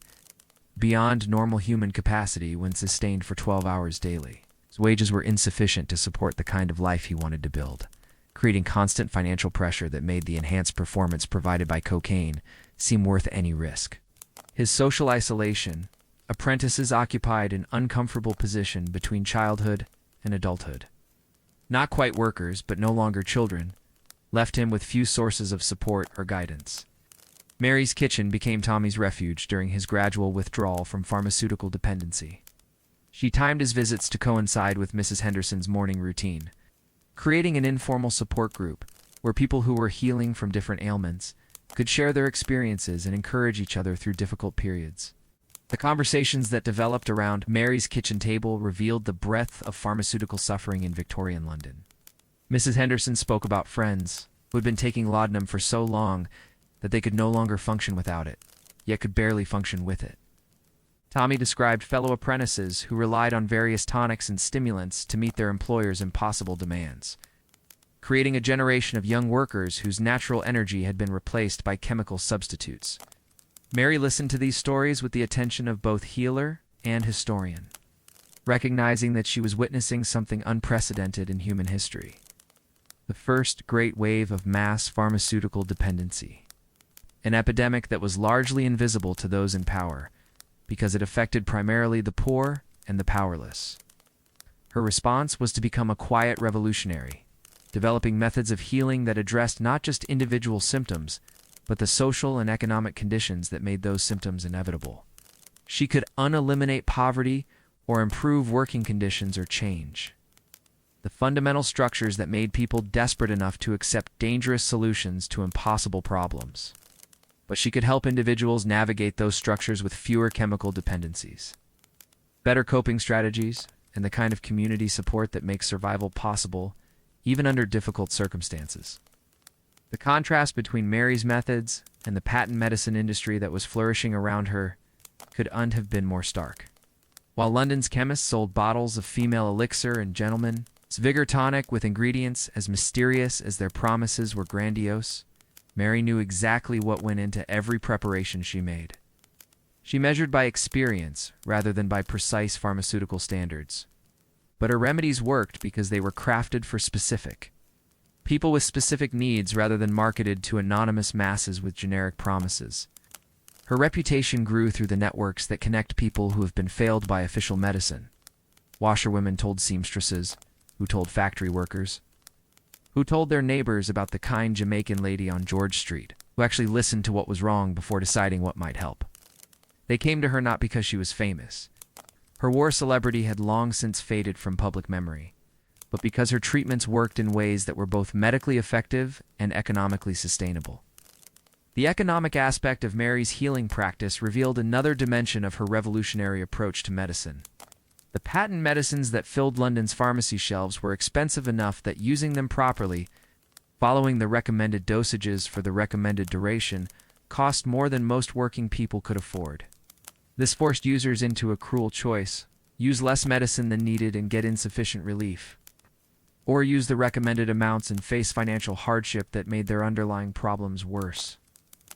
beyond normal human capacity when sustained for 12 hours daily. His wages were insufficient to support the kind of life he wanted to build, creating constant financial pressure that made the enhanced performance provided by cocaine seem worth any risk. His social isolation, apprentices occupied an uncomfortable position between childhood and adulthood. Not quite workers, but no longer children, left him with few sources of support or guidance. Mary's kitchen became Tommy's refuge during his gradual withdrawal from pharmaceutical dependency. She timed his visits to coincide with Mrs. Henderson's morning routine, creating an informal support group where people who were healing from different ailments could share their experiences and encourage each other through difficult periods. The conversations that developed around Mary's kitchen table revealed the breadth of pharmaceutical suffering in Victorian London. Mrs. Henderson spoke about friends who had been taking laudanum for so long that they could no longer function without it, yet could barely function with it. Tommy described fellow apprentices who relied on various tonics and stimulants to meet their employers' impossible demands, creating a generation of young workers whose natural energy had been replaced by chemical substitutes. Mary listened to these stories with the attention of both healer and historian, recognizing that she was witnessing something unprecedented in human history: the first great wave of mass pharmaceutical dependency. An epidemic that was largely invisible to those in power, because it affected primarily the poor and the powerless. Her response was to become a quiet revolutionary, developing methods of healing that addressed not just individual symptoms, but the social and economic conditions that made those symptoms inevitable. She could uneliminate poverty or improve working conditions or change the fundamental structures that made people desperate enough to accept dangerous solutions to impossible problems. But she could help individuals navigate those structures with fewer chemical dependencies, better coping strategies, and the kind of community support that makes survival possible even under difficult circumstances. The contrast between Mary's methods and the patent medicine industry that was flourishing around her couldn't have been more stark. While London's chemists sold bottles of female elixir and gentlemen's vigor tonic with ingredients as mysterious as their promises were grandiose, Mary knew exactly what went into every preparation she made. She measured by experience rather than by precise pharmaceutical standards. But her remedies worked because they were crafted for people with specific needs rather than marketed to anonymous masses with generic promises. Her reputation grew through the networks that connect people who have been failed by official medicine. Washerwomen told seamstresses, who told factory workers, who told their neighbors about the kind Jamaican lady on George Street, who actually listened to what was wrong before deciding what might help. They came to her not because she was famous. Her war celebrity had long since faded from public memory, but because her treatments worked in ways that were both medically effective and economically sustainable. The economic aspect of Mary's healing practice revealed another dimension of her revolutionary approach to medicine. The patent medicines that filled London's pharmacy shelves were expensive enough that using them properly, following the recommended dosages for the recommended duration, cost more than most working people could afford. This forced users into a cruel choice: use less medicine than needed and get insufficient relief, or use the recommended amounts and face financial hardship that made their underlying problems worse.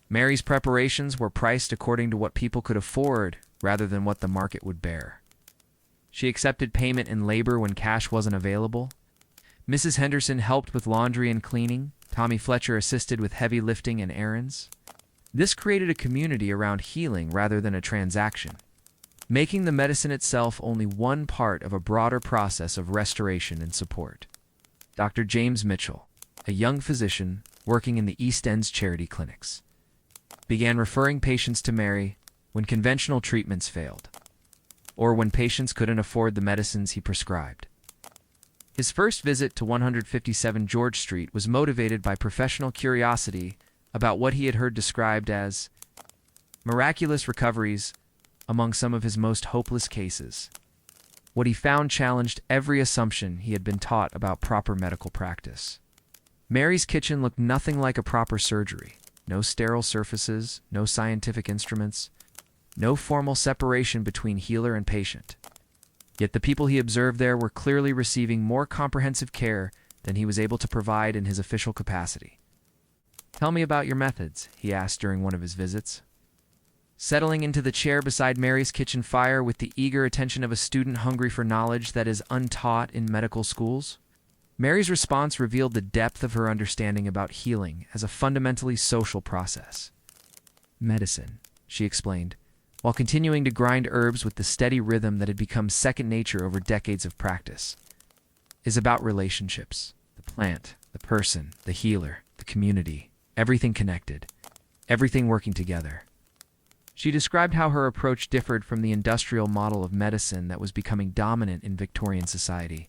Mary's preparations were priced according to what people could afford rather than what the market would bear. She accepted payment in labor when cash wasn't available, Mrs. Henderson helped with laundry and cleaning. Tommy Fletcher assisted with heavy lifting and errands. This created a community around healing rather than a transaction, making the medicine itself only one part of a broader process of restoration and support. Dr. James Mitchell, a young physician working in the East End's charity clinics, began referring patients to Mary when conventional treatments failed, or when patients couldn't afford the medicines he prescribed. His first visit to 157 George Street was motivated by professional curiosity about what he had heard described as miraculous recoveries among some of his most hopeless cases. What he found challenged every assumption he had been taught about proper medical practice. Mary's kitchen looked nothing like a proper surgery. No sterile surfaces, no scientific instruments, no formal separation between healer and patient. Yet the people he observed there were clearly receiving more comprehensive care than he was able to provide in his official capacity. "Tell me about your methods," he asked during one of his visits. Settling into the chair beside Mary's kitchen fire with the eager attention of a student hungry for knowledge that is untaught in medical schools, Mary's response revealed the depth of her understanding about healing as a fundamentally social process. "Medicine," she explained, while continuing to grind herbs with the steady rhythm that had become second nature over decades of practice, "is about relationships. The plant, the person, the healer, the community, everything connected, everything working together." She described how her approach differed from the industrial model of medicine that was becoming dominant in Victorian society.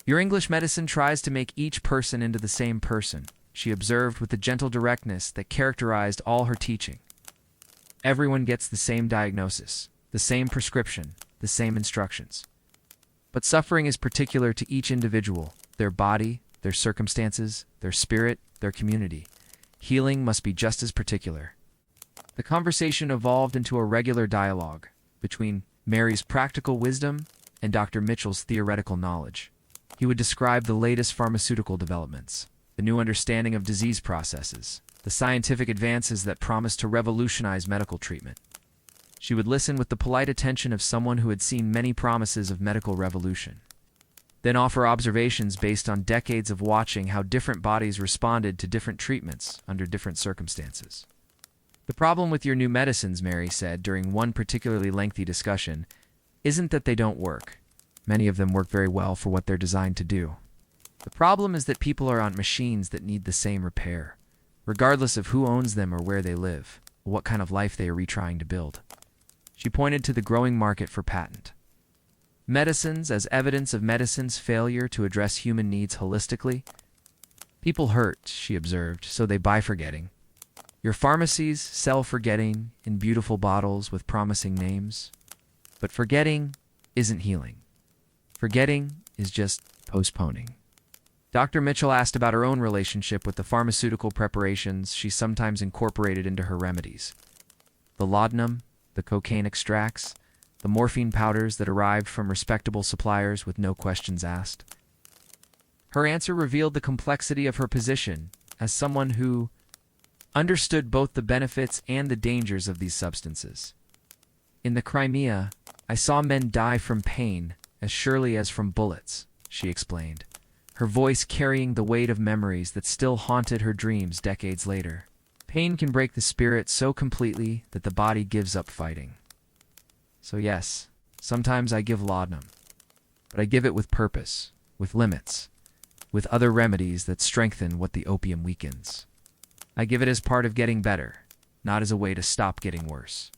"Your English medicine tries to make each person into the same person," she observed with the gentle directness that characterized all her teaching. "Everyone gets the same diagnosis, the same prescription, the same instructions. But suffering is particular to each individual, their body, their circumstances, their spirit, their community. Healing must be just as particular." The conversation evolved into a regular dialogue between Mary's practical wisdom and Dr. Mitchell's theoretical knowledge. He would describe the latest pharmaceutical developments, the new understanding of disease processes, the scientific advances that promised to revolutionize medical treatment. She would listen with the polite attention of someone who had seen many promises of medical revolution, then offer observations based on decades of watching how different bodies responded to different treatments under different circumstances. "The problem with your new medicines," Mary said during one particularly lengthy discussion, "isn't that they don't work. Many of them work very well for what they're designed to do. The problem is that people are on machines that need the same repair, regardless of who owns them or where they live, or what kind of life they are retrying to build." She pointed to the growing market for patent medicines as evidence of medicine's failure to address human needs holistically. "People hurt," she observed, "so they buy forgetting. Your pharmacies sell forgetting in beautiful bottles with promising names. But forgetting isn't healing. Forgetting is just postponing." Dr. Mitchell asked about her own relationship with the pharmaceutical preparations she sometimes incorporated into her remedies. The laudanum, the cocaine extracts, the morphine powders that arrived from respectable suppliers with no questions asked. Her answer revealed the complexity of her position as someone who understood both the benefits and the dangers of these substances. "In the Crimea, I saw men die from pain as surely as from bullets," she explained, her voice carrying the weight of memories that still haunted her dreams decades later. "Pain can break the spirit so completely that the body gives up fighting. So yes, sometimes I give laudanum, but I give it with purpose, with limits, with other remedies that strengthen what the opium weakens. I give it as part of getting better, not as a way to stop getting worse."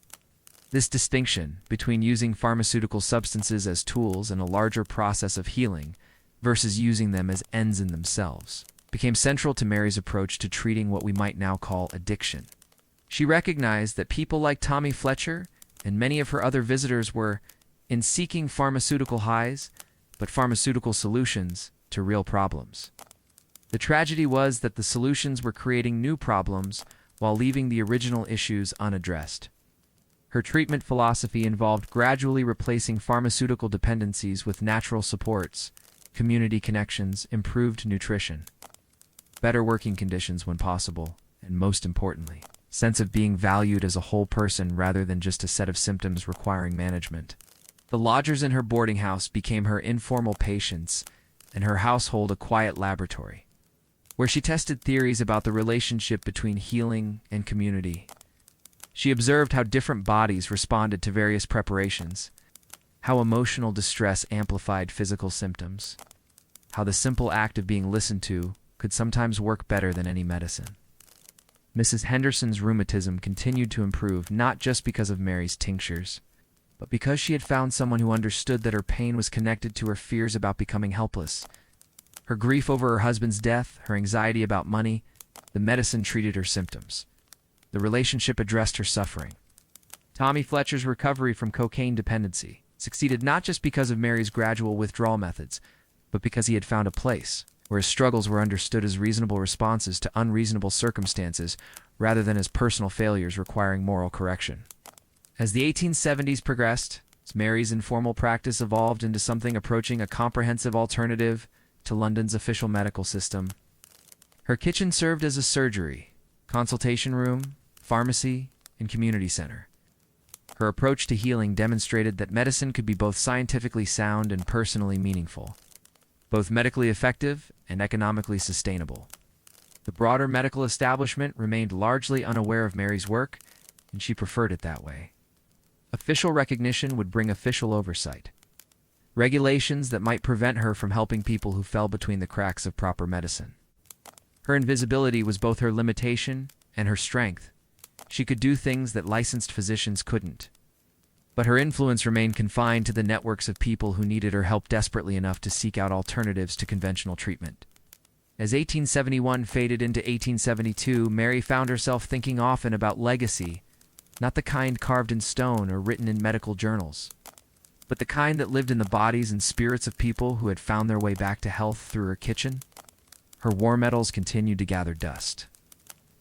This distinction between using pharmaceutical substances as tools in a larger process of healing versus using them as ends in themselves became central to Mary's approach to treating what we might now call addiction. She recognized that people like Tommy Fletcher and many of her other visitors were, in seeking pharmaceutical highs, but pharmaceutical solutions to real problems. The tragedy was that the solutions were creating new problems while leaving the original issues unaddressed. Her treatment philosophy involved gradually replacing pharmaceutical dependencies with natural supports, community connections, improved nutrition, better working conditions when possible, and most importantly, sense of being valued as a whole person rather than just a set of symptoms requiring management. The lodgers in her boarding house became her informal patients, and her household a quiet laboratory, where she tested theories about the relationship between healing and community. She observed how different bodies responded to various preparations, how emotional distress amplified physical symptoms, how the simple act of being listened to could sometimes work better than any medicine. Mrs. Henderson's rheumatism continued to improve not just because of Mary's tinctures, but because she had found someone who understood that her pain was connected to her fears about becoming helpless. Her grief over her husband's death, her anxiety about money, the medicine treated her symptoms. The relationship addressed her suffering. Tommy Fletcher's recovery from cocaine dependency succeeded not just because of Mary's gradual withdrawal methods, but because he had found a place where his struggles were understood as reasonable responses to unreasonable circumstances rather than as personal failures requiring moral correction. As the 1870s progressed, Mary's informal practice evolved into something approaching a comprehensive alternative to London's official medical system. Her kitchen served as a surgery, consultation room, pharmacy, and community center. Her approach to healing demonstrated that medicine could be both scientifically sound and personally meaningful, both medically effective and economically sustainable. The broader medical establishment remained largely unaware of Mary's work, and she preferred it that way. Official recognition would bring official oversight, regulations that might prevent her from helping people who fell between the cracks of proper medicine. Her invisibility was both her limitation and her strength. She could do things that licensed physicians couldn't. But her influence remained confined to the networks of people who needed her help desperately enough to seek out alternatives to conventional treatment. As 1871 faded into 1872, Mary found herself thinking often about legacy, not the kind carved in stone or written in medical journals, but the kind that lived in the bodies and spirits of people who had found their way back to health through her kitchen. Her war metals continued to gather dust,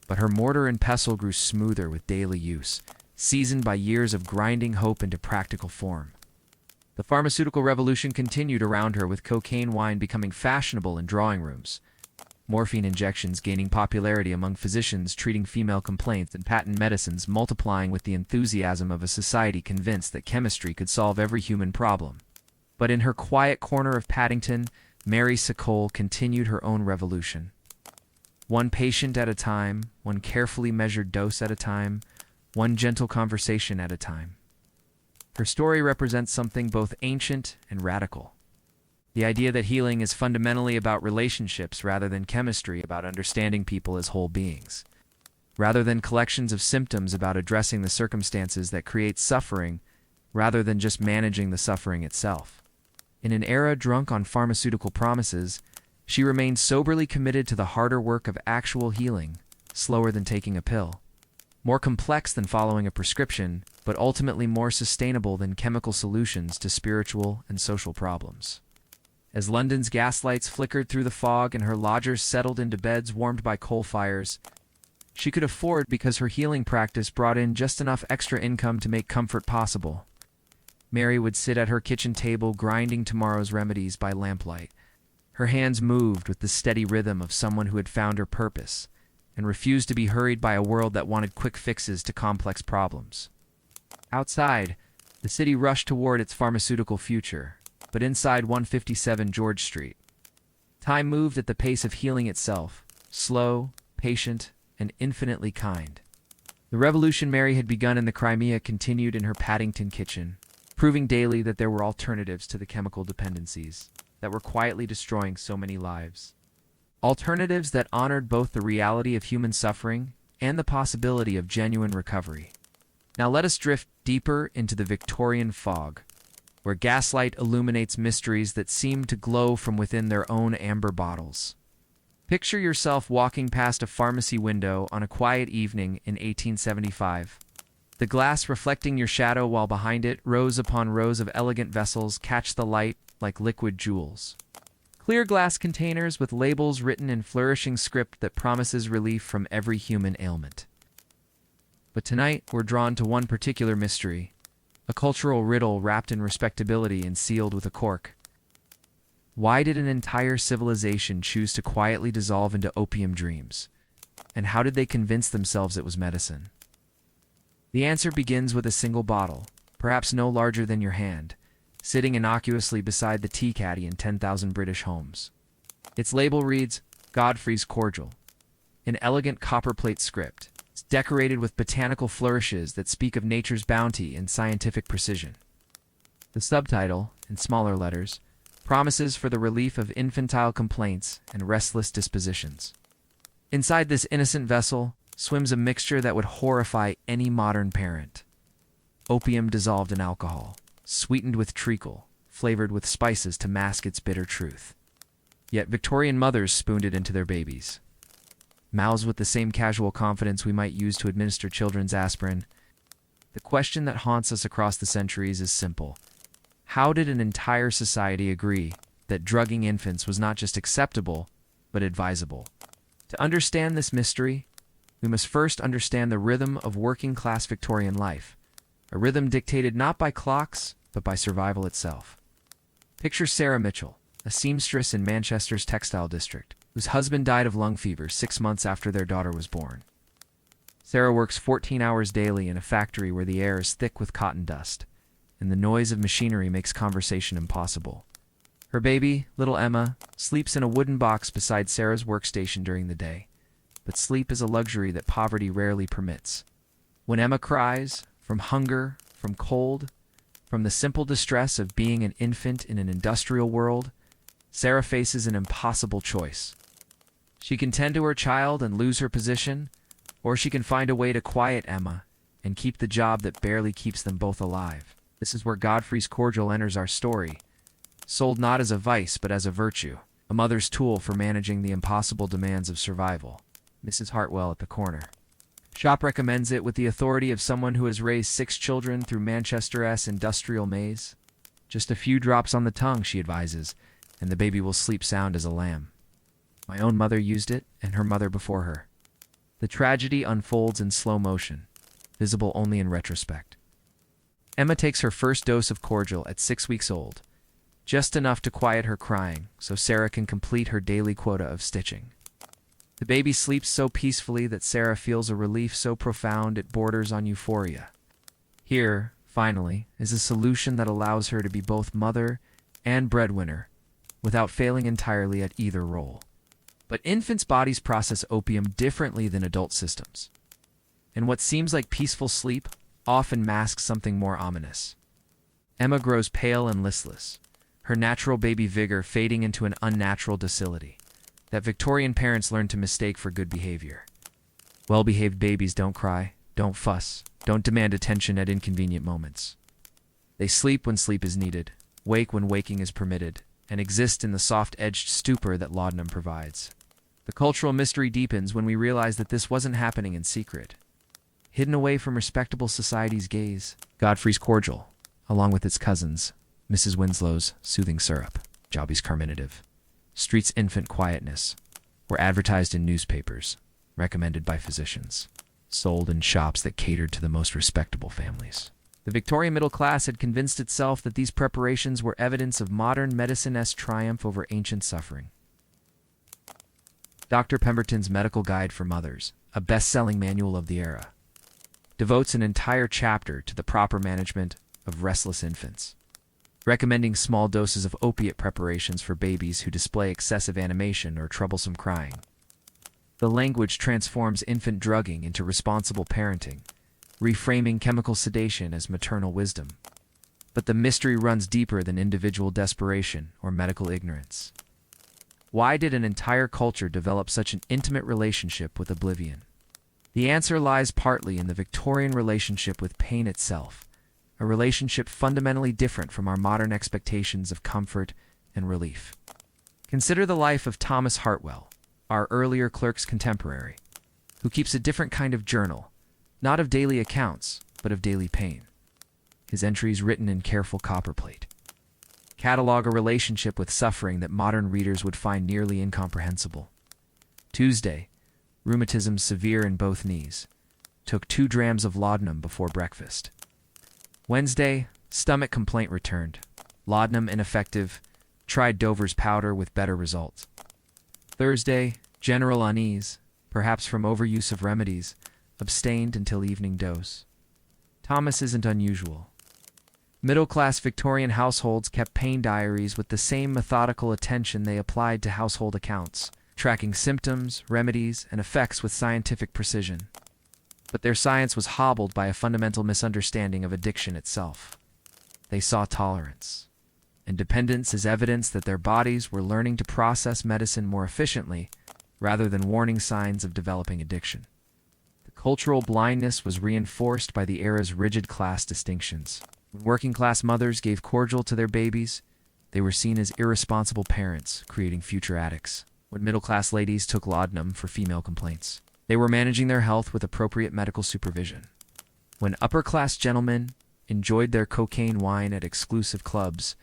but her mortar and pestle grew smoother with daily use, seasoned by years of grinding hope into practical form. The pharmaceutical revolution continued around her, with cocaine wine becoming fashionable in drawing rooms, morphine injections gaining popularity among physicians treating female complaints, and patent medicines multiplying with the enthusiasm of a society convinced that chemistry could solve every human problem. But in her quiet corner of Paddington, Mary Seacole continued her own revolution. One patient at a time, one carefully measured dose at a time, one gentle conversation at a time. Her story represents something both ancient and radical. The idea that healing is fundamentally about relationships rather than chemistry, about understanding people as whole beings. Rather than collections of symptoms, about addressing the circumstances that create suffering rather than just managing the suffering itself. In an era drunk on pharmaceutical promises, she remained soberly committed to the harder work of actual healing, slower than taking a pill, more complex than following a prescription, but ultimately more sustainable than chemical solutions to spiritual and social problems. As London's gaslights flickered through the fog and her lodgers settled into beds warmed by coal fires, she could afford because her healing practice brought in just enough extra income to make comfort possible. Mary would sit at her kitchen table grinding tomorrow's remedies by lamplight. Her hands moved with the steady rhythm of someone who had found her purpose and refused to be hurried by a world that wanted quick fixes to complex problems. Outside, the city rushed toward its pharmaceutical future, but inside 157 George Street, time moved at the pace of healing itself, slow, patient, and infinitely kind. The revolution Mary had begun in the Crimea continued in her Paddington kitchen, proving daily that there were alternatives to the chemical dependencies that were quietly destroying so many lives. Alternatives that honored both the reality of human suffering and the possibility of genuine recovery. Now let us drift deeper into the Victorian fog, where gaslight illuminates mysteries that seem to glow from within their own amber bottles. Picture yourself walking past a pharmacy window on a quiet evening in 1875. The glass reflecting your shadow, while behind it, rows upon rows of elegant vessels catch the light like liquid jewels. Clear glass containers with labels written in flourishing script that promises relief from every human ailment. But tonight, we're drawn to one particular mystery, a cultural riddle wrapped in respectability and sealed with a cork. Why did an entire civilization choose to quietly dissolve into opium dreams? And how did they convince themselves it was medicine? The answer begins with a single bottle, perhaps no larger than your hand, sitting innocuously beside the tea caddy in 10,000 British homes. Its label reads, Godfrey's Cordial, in elegant copperplate script. It's decorated with botanical flourishes that speak of nature's bounty and scientific precision. The subtitle, in smaller letters, promises for the relief of infantile complaints and restless dispositions. Inside this innocent vessel swims a mixture that would horrify any modern parent. Opium dissolved in alcohol, sweetened with treacle, flavored with spices to mask its bitter truth. Yet Victorian mothers spooned it into their babies. Mouths with the same casual confidence we might use to administer children's aspirin. The question that haunts us across the centuries is simple. How did an entire society agree that drugging infants was not just acceptable, but advisable? To understand this mystery, we must first understand the rhythm of working-class Victorian life, a rhythm dictated not by clocks, but by survival itself. Picture Sarah Mitchell, a seamstress in Manchester's textile district, whose husband died of lung fever 6 months after their daughter was born. Sarah works 14 hours daily in a factory where the air is thick with cotton dust, and the noise of machinery makes conversation impossible. Her baby, little Emma, sleeps in a wooden box beside Sarah's workstation during the day, but sleep is a luxury that poverty rarely permits. When Emma cries, from hunger, from cold, from the simple distress of being an infant in an industrial world, Sarah faces an impossible choice. She can tend to her child and lose her position, or she can find a way to quiet Emma and keep the job that barely keeps them both alive. This is where Godfrey's Cordial enters our story, sold not as a vice but as a virtue, a mother's tool for managing the impossible demands of survival. Mrs. Hartwell at the corner. Shop recommends it with the authority of someone who has raised 6 children through Manchester's industrial maze. Just a few drops on the tongue, she advises, and the baby will sleep sound as a lamb. My own mother used it, and her mother before her. The tragedy unfolds in slow motion, visible only in retrospect. Emma takes her first dose of cordial at 6 weeks old, just enough to quiet her crying so Sarah can complete her daily quota of stitching. The baby sleeps so peacefully that Sarah feels a relief so profound it borders on euphoria. Here, finally, is a solution that allows her to be both mother and breadwinner, without failing entirely at either role. But infants' bodies process opium differently than adult systems, and what seems like peaceful sleep often masks something more ominous. Emma grows pale and listless, her natural baby vigor fading into an unnatural docility that Victorian parents learned to mistake for good behavior. Well-behaved babies don't cry, don't fuss, don't demand attention at inconvenient moments. They sleep when sleep is needed, wake when waking is permitted, and exist in the soft-edged stupor that laudanum provides. The cultural mystery deepens when we realize that this wasn't happening in secret. Hidden away from respectable society's gaze, Godfrey's Cordial, along with its cousins, Mrs. Winslow's Soothing Syrup, Jobby's Carminative, Street's Infant Quietness, were advertised in newspapers, recommended by physicians, sold in shops that catered to the most respectable families. The Victorian middle class had convinced itself that these preparations were evidence of modern medicine's triumph over ancient suffering. Dr. Pemberton's Medical Guide for Mothers, a best-selling manual of the era, devotes an entire chapter to the proper management of restless infants, recommending small doses of opiate preparations for babies who display excessive animation or troublesome crying. The language transforms infant drugging into responsible parenting, reframing chemical sedation as maternal wisdom. But the mystery runs deeper than individual desperation or medical ignorance. Why did an entire culture develop such an intimate relationship with oblivion? The answer lies partly in the Victorian relationship with pain itself, a relationship fundamentally different from our modern expectations of comfort and relief. Consider the life of Thomas Hartwell, our earlier clerk's contemporary, who keeps a different kind of journal, not of daily accounts, but of daily pain. His entries written in careful copperplate catalog a relationship with suffering that modern readers would find nearly incomprehensible. Tuesday, rheumatism severe in both knees. Took 2 drams of laudanum before breakfast. Wednesday, stomach complaint returned. Laudanum ineffective. Tried Dover's powder with better results. Thursday, general unease, perhaps from overuse of remedies. Abstained until evening dose. Thomas isn't unusual. Middle-class Victorian households kept pain diaries with the same methodical attention they applied to household accounts, tracking symptoms, remedies, and effects with scientific precision. But their science was hobbled by a fundamental misunderstanding of addiction itself. They saw tolerance and dependence as evidence that their bodies were learning to process medicine more efficiently, rather than warning signs of developing addiction. The cultural blindness was reinforced by the era's rigid class distinctions. When working-class mothers gave cordial to their babies, they were seen as irresponsible parents, creating future addicts. When middle-class ladies took laudanum for female complaints, they were managing their health with appropriate medical supervision. When upper-class gentlemen enjoyed their cocaine wine at exclusive clubs,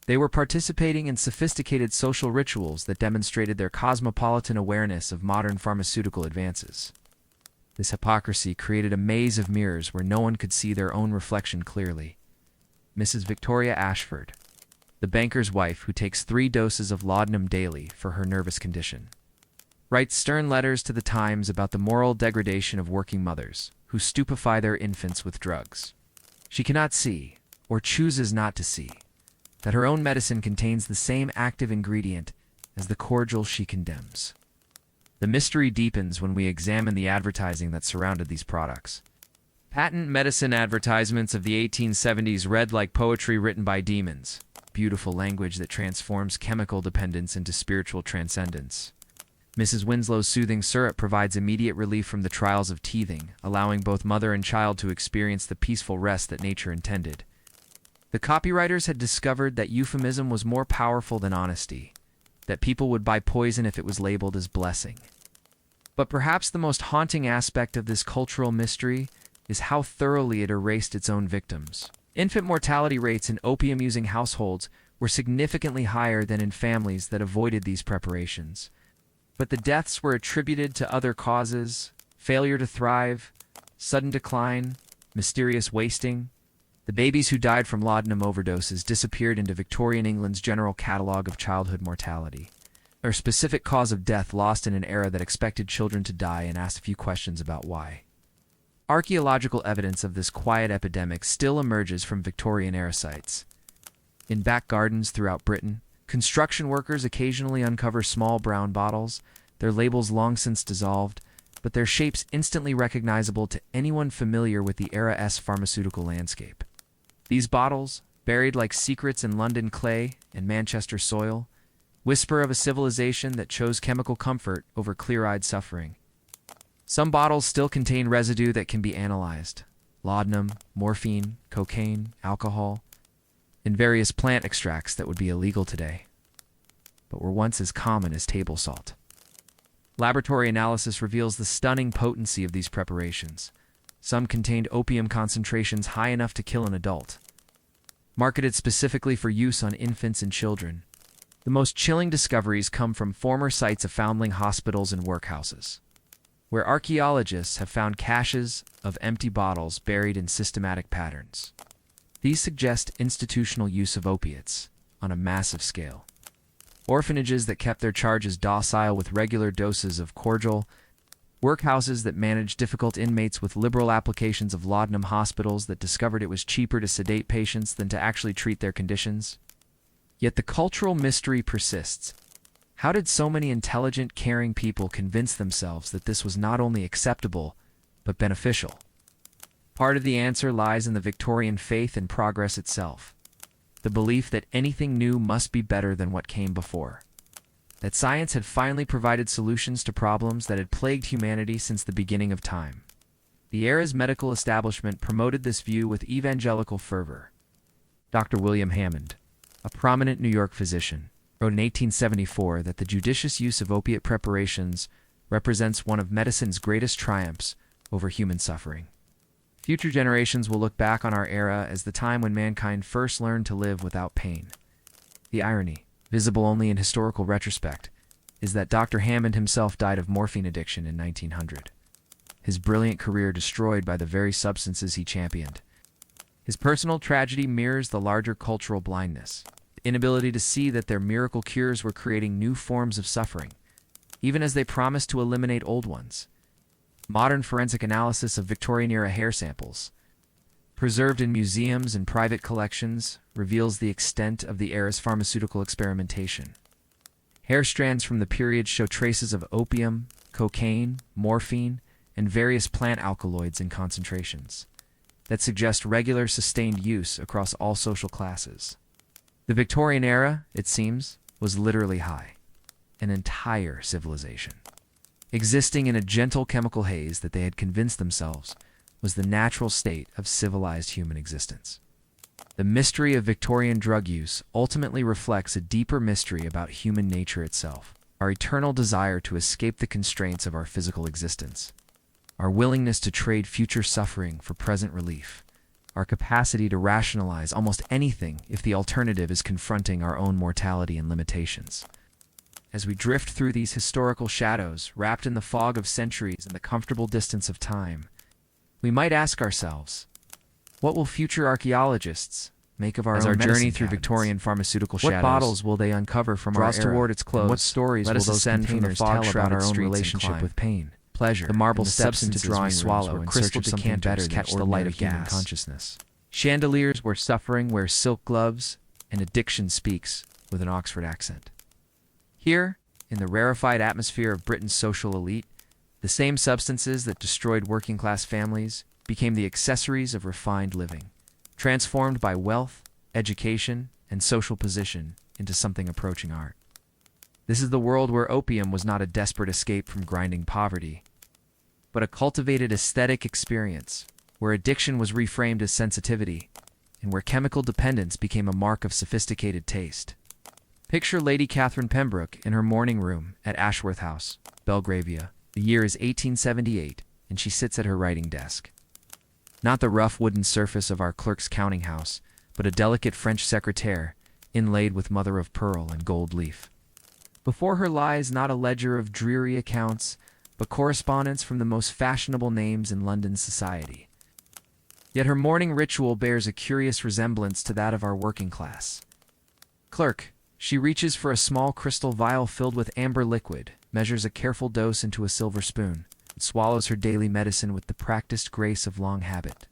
they were participating in sophisticated social rituals that demonstrated their cosmopolitan awareness of modern pharmaceutical advances. This hypocrisy created a maze of mirrors where no one could see their own reflection clearly. Mrs. Victoria Ashford, the banker's wife who takes 3 doses of laudanum daily for her nervous condition, writes stern letters to the Times about the moral degradation of working mothers who stupefy their infants with drugs. She cannot see, or chooses not to see, that her own medicine contains the same active ingredient as the cordial she condemns. The mystery deepens when we examine the advertising that surrounded these products. Patent medicine advertisements of the 1870s read like poetry written by demons, beautiful language that transforms chemical dependence into spiritual transcendence. Mrs. Winslow's soothing syrup provides immediate relief from the trials of teething, allowing both mother and child to experience the peaceful rest that nature intended. The copywriters had discovered that euphemism was more powerful than honesty, that people would buy poison if it was labeled as blessing. But perhaps the most haunting aspect of this cultural mystery is how thoroughly it erased its own victims. Infant mortality rates in opium-using households were significantly higher than in families that avoided these preparations. But the deaths were attributed to other causes: failure to thrive, sudden decline, mysterious wasting. The babies who died from laudanum overdoses disappeared into Victorian England's general catalogue of childhood mortality, a specific cause of death lost in an era that expected children to die and asked few questions about why. Archaeological evidence of this quiet epidemic still emerges from Victorian-era sites. In back gardens throughout Britain, construction workers occasionally uncover small brown bottles, their labels long since dissolved, but their shapes instantly recognizable to anyone familiar with the era's pharmaceutical landscape. These bottles, buried like secrets in London clay and Manchester soil, whisper of a civilization that chose chemical comfort over clear-eyed suffering. Some bottles still contain residue that can be analyzed: laudanum, morphine, cocaine, alcohol, and various plant extracts that would be illegal today, but were once as common as table salt. Laboratory analysis reveals the stunning potency of these preparations. Some contained opium concentrations high enough to kill an adult, marketed specifically for use on infants and children. The most chilling discoveries come from former sites of foundling hospitals and workhouses, where archaeologists have found caches of empty bottles buried in systematic patterns. These suggest institutional use of opiates on a massive scale. Orphanages that kept their charges docile with regular doses of cordial, workhouses that managed difficult inmates with liberal applications of laudanum, hospitals that discovered it was cheaper to sedate patients than to actually treat their conditions. Yet the cultural mystery persists. How did so many intelligent, caring people convince themselves that this was not only acceptable, but beneficial? Part of the answer lies in the Victorian faith and progress itself. The belief that anything new must be better than what came before. That science had finally provided solutions to problems that had plagued humanity since the beginning of time. The era's medical establishment promoted this view with evangelical fervor. Dr. William Hammond, a prominent New York physician, wrote in 1874 that the judicious use of opiate preparations represents one of medicine's greatest triumphs over human suffering. Future generations will look back on our era as the time when mankind first learned to live without pain. The irony, visible only in historical retrospect, is that Dr. Hammond himself died of morphine addiction in 1900. His brilliant career destroyed by the very substances he championed. His personal tragedy mirrors the larger cultural blindness, the inability to see that their miracle cures were creating new forms of suffering, even as they promised to eliminate old ones. Modern forensic analysis of Victorian-era hair samples preserved in museums and private collections, reveals the extent of the era's pharmaceutical experimentation. Hair strands from the period show traces of opium, cocaine, morphine, and various plant alkaloids in concentrations that suggest regular, sustained use across all social classes. The Victorian era, it seems, was literally high, an entire civilization, existing in a gentle chemical haze that they had convinced themselves was the natural state of civilized human existence. The mystery of Victorian drug use ultimately reflects a deeper mystery about human nature itself, our eternal desire to escape the constraints of our physical existence, our willingness to trade future suffering for present relief, our capacity to rationalize almost anything if the alternative is confronting our own mortality and limitations. As we drift through these historical shadows, wrapped in the fog of centuries and the comfortable distance of time, we might ask ourselves, what will future archaeologists make of our journey through Victorian pharmaceutical shadows? What bottles will they uncover from our era toward its close? And what stories will those containers tell about our own relationship with pain, pleasure, the marble substances we swallow in search of something better catch the light of human consciousness? Chandeliers where suffering wears silk gloves, and addiction speaks with an Oxford accent. Here, in the rarefied atmosphere of Britain's social elite, the same substances that destroyed working-class families became the accessories of refined living, transformed by wealth, education, and social position into something approaching art. This is the world where opium was not a desperate escape from grinding poverty, but a cultivated aesthetic experience, where addiction was reframed as sensitivity, and where chemical dependence became a mark of sophisticated taste. Picture Lady Catherine Pembroke in her morning room at Ashworth House, Belgravia. The year is 1878, and she sits at her writing desk. Not the rough wooden surface of our clerk's counting house, but a delicate French secretaire, inlaid with mother-of-pearl and gold leaf. Before her lies not a ledger of dreary accounts, but correspondence from the most fashionable names in London society. Yet her morning ritual bears a curious resemblance to that of our working class. Clerk, she reaches for a small crystal vial filled with amber liquid, measures a careful dose into a silver spoon, and swallows her daily medicine with the practiced grace of long habit.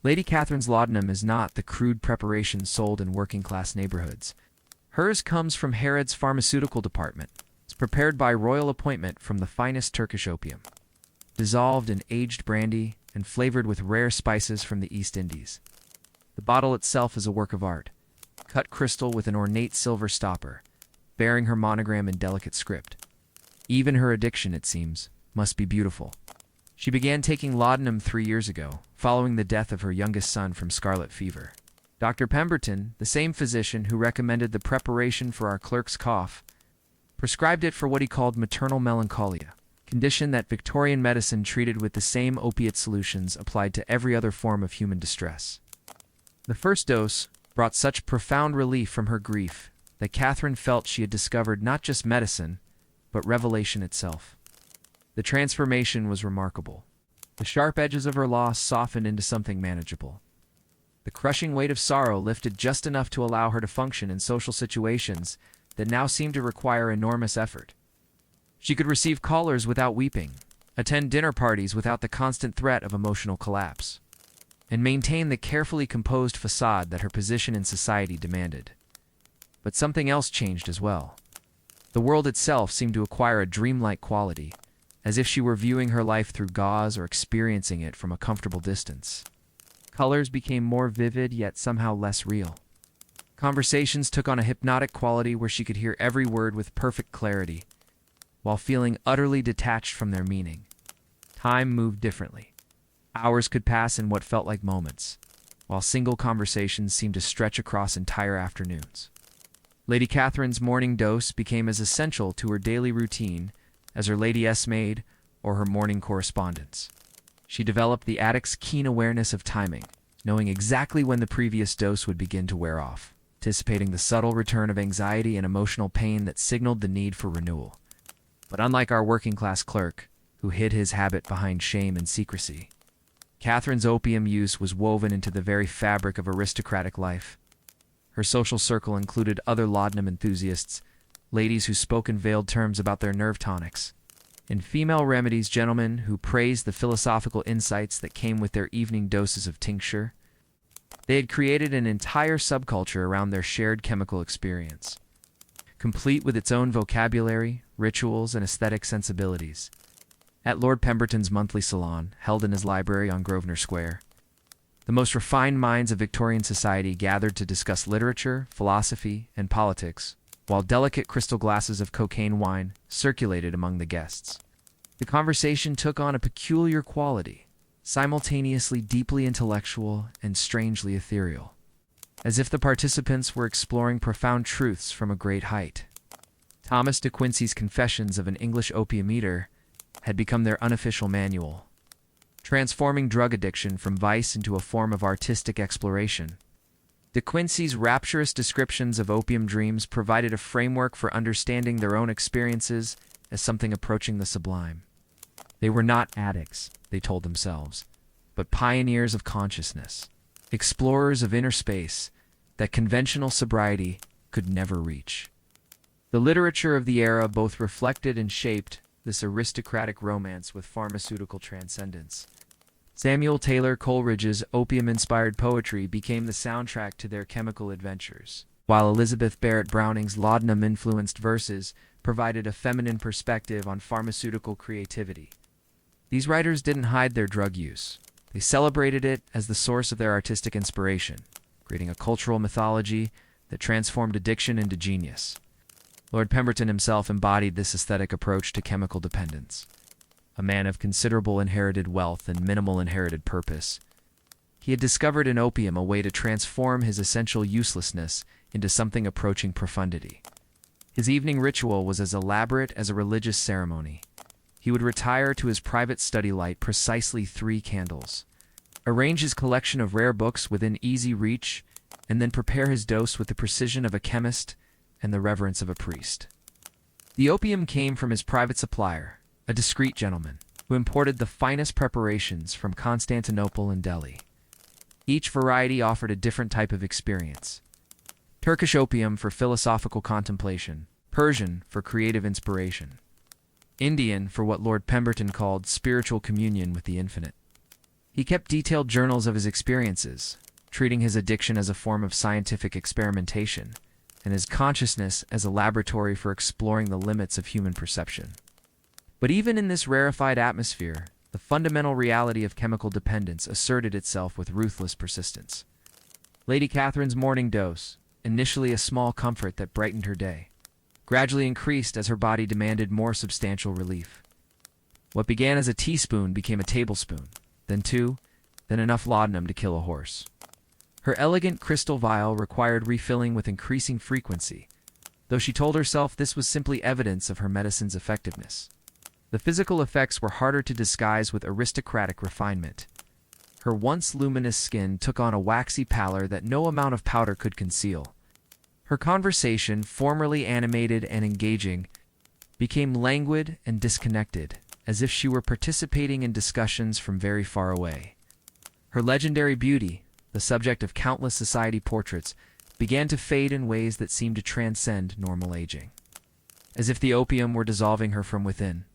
Lady Catherine's laudanum is not the crude preparation sold in working-class neighborhoods. Hers comes from Harrod's pharmaceutical department. It's prepared by royal appointment from the finest Turkish opium, dissolved in aged brandy and flavored with rare spices from the East Indies. The bottle itself is a work of art, cut crystal with an ornate silver stopper, bearing her monogram in delicate script. Even her addiction, it seems, must be beautiful. She began taking laudanum 3 years ago, following the death of her youngest son from scarlet fever. Dr. Pemberton, the same physician who recommended the preparation for our clerk's cough, prescribed it for what he called maternal melancholia, condition that Victorian medicine treated with the same opiate solutions applied to every other form of human distress. The first dose brought such profound relief from her grief that Catherine felt she had discovered not just medicine, but revelation itself. The transformation was remarkable. The sharp edges of her loss softened into something manageable. The crushing weight of sorrow lifted just enough to allow her to function in social situations that now seemed to require enormous effort. She could receive callers without weeping, attend dinner parties without the constant threat of emotional collapse, and maintain the carefully composed facade that her position in society demanded. But something else changed as well. The world itself seemed to acquire a dreamlike quality, as if she were viewing her life through gauze or experiencing it from a comfortable distance. Colors became more vivid, yet somehow less real. Conversations took on a hypnotic quality where she could hear every word with perfect clarity, while feeling utterly detached from their meaning. Time moved differently. Hours could pass in what felt like moments, while single conversations seemed to stretch across entire afternoons. Lady Catherine's morning dose became as essential to her daily routine as her Lady S-maid or her morning correspondence. She developed the addict's keen awareness of timing, knowing exactly when the previous dose would begin to wear off, anticipating the subtle return of anxiety and emotional pain that signaled the need for renewal. But unlike our working-class clerk, who hid his habit behind shame and secrecy, Catherine's opium use was woven into the very fabric of aristocratic life. Her social circle included other laudanum enthusiasts, ladies who spoke in veiled terms about their nerve tonics, and female remedies gentlemen who praised the philosophical insights that came with their evening doses of tincture, They had created an entire subculture around their shared chemical experience, complete with its own vocabulary, rituals, and aesthetic sensibilities. At Lord Pemberton's monthly salon, held in his library on Grosvenor Square, the most refined minds of Victorian society gathered to discuss literature, philosophy, and politics, while delicate crystal glasses of cocaine wine circulated among the guests. The conversation took on a peculiar quality, simultaneously deeply intellectual and strangely ethereal, as if the participants were exploring profound truths from a great height. Thomas de Quincey's Confessions of an English Opium Eater had become their unofficial manual, transforming drug addiction from vice into a form of artistic exploration. De Quincey's rapturous descriptions of opium dreams provided a framework for understanding their own experiences as something approaching the sublime. They were not addicts, they told themselves, but pioneers of consciousness, explorers of inner space that conventional sobriety could never reach. The literature of the era both reflected and shaped this aristocratic romance with pharmaceutical transcendence. Samuel Taylor Coleridge's opium-inspired poetry became the soundtrack to their chemical adventures, while Elizabeth Barrett Browning's laudanum-influenced verses provided a feminine perspective on pharmaceutical creativity. These writers didn't hide their drug use. They celebrated it as the source of their artistic inspiration, creating a cultural mythology that transformed addiction into genius. Lord Pemberton himself embodied this aesthetic approach to chemical dependence. A man of considerable inherited wealth and minimal inherited purpose, he had discovered in opium a way to transform his essential uselessness into something approaching profundity. His evening ritual was as elaborate as a religious ceremony. He would retire to his private study light precisely 3 candles, arrange his collection of rare books within easy reach, and then prepare his dose with the precision of a chemist and the reverence of a priest. The opium came from his private supplier, a discreet gentleman, who imported the finest preparations from Constantinople and Delhi. Each variety offered a different type of experience. Turkish opium for philosophical contemplation, Persian for creative inspiration, Indian for what Lord Pemberton called spiritual communion with the infinite. He kept detailed journals of his experiences, treating his addiction as a form of scientific experimentation, and his consciousness as a laboratory for exploring the limits of human perception. But even in this rarefied atmosphere, the fundamental reality of chemical dependence asserted itself with ruthless persistence. Lady Catherine's morning dose, initially a small comfort that brightened her day, gradually increased as her body demanded more substantial relief. What began as a teaspoon became a tablespoon, then 2, then enough laudanum to kill a horse. Her elegant crystal vial required refilling with increasing frequency, though she told herself this was simply evidence of her medicine's effectiveness. The physical effects were harder to disguise with aristocratic refinement. Her once luminous skin took on a waxy pallor that no amount of powder could conceal. Her conversation, formerly animated and engaging, became languid and disconnected, as if she were participating in discussions from very far away. Her legendary beauty, the subject of countless society portraits, began to fade in ways that seemed to transcend normal aging, as if the opium were dissolving her from within.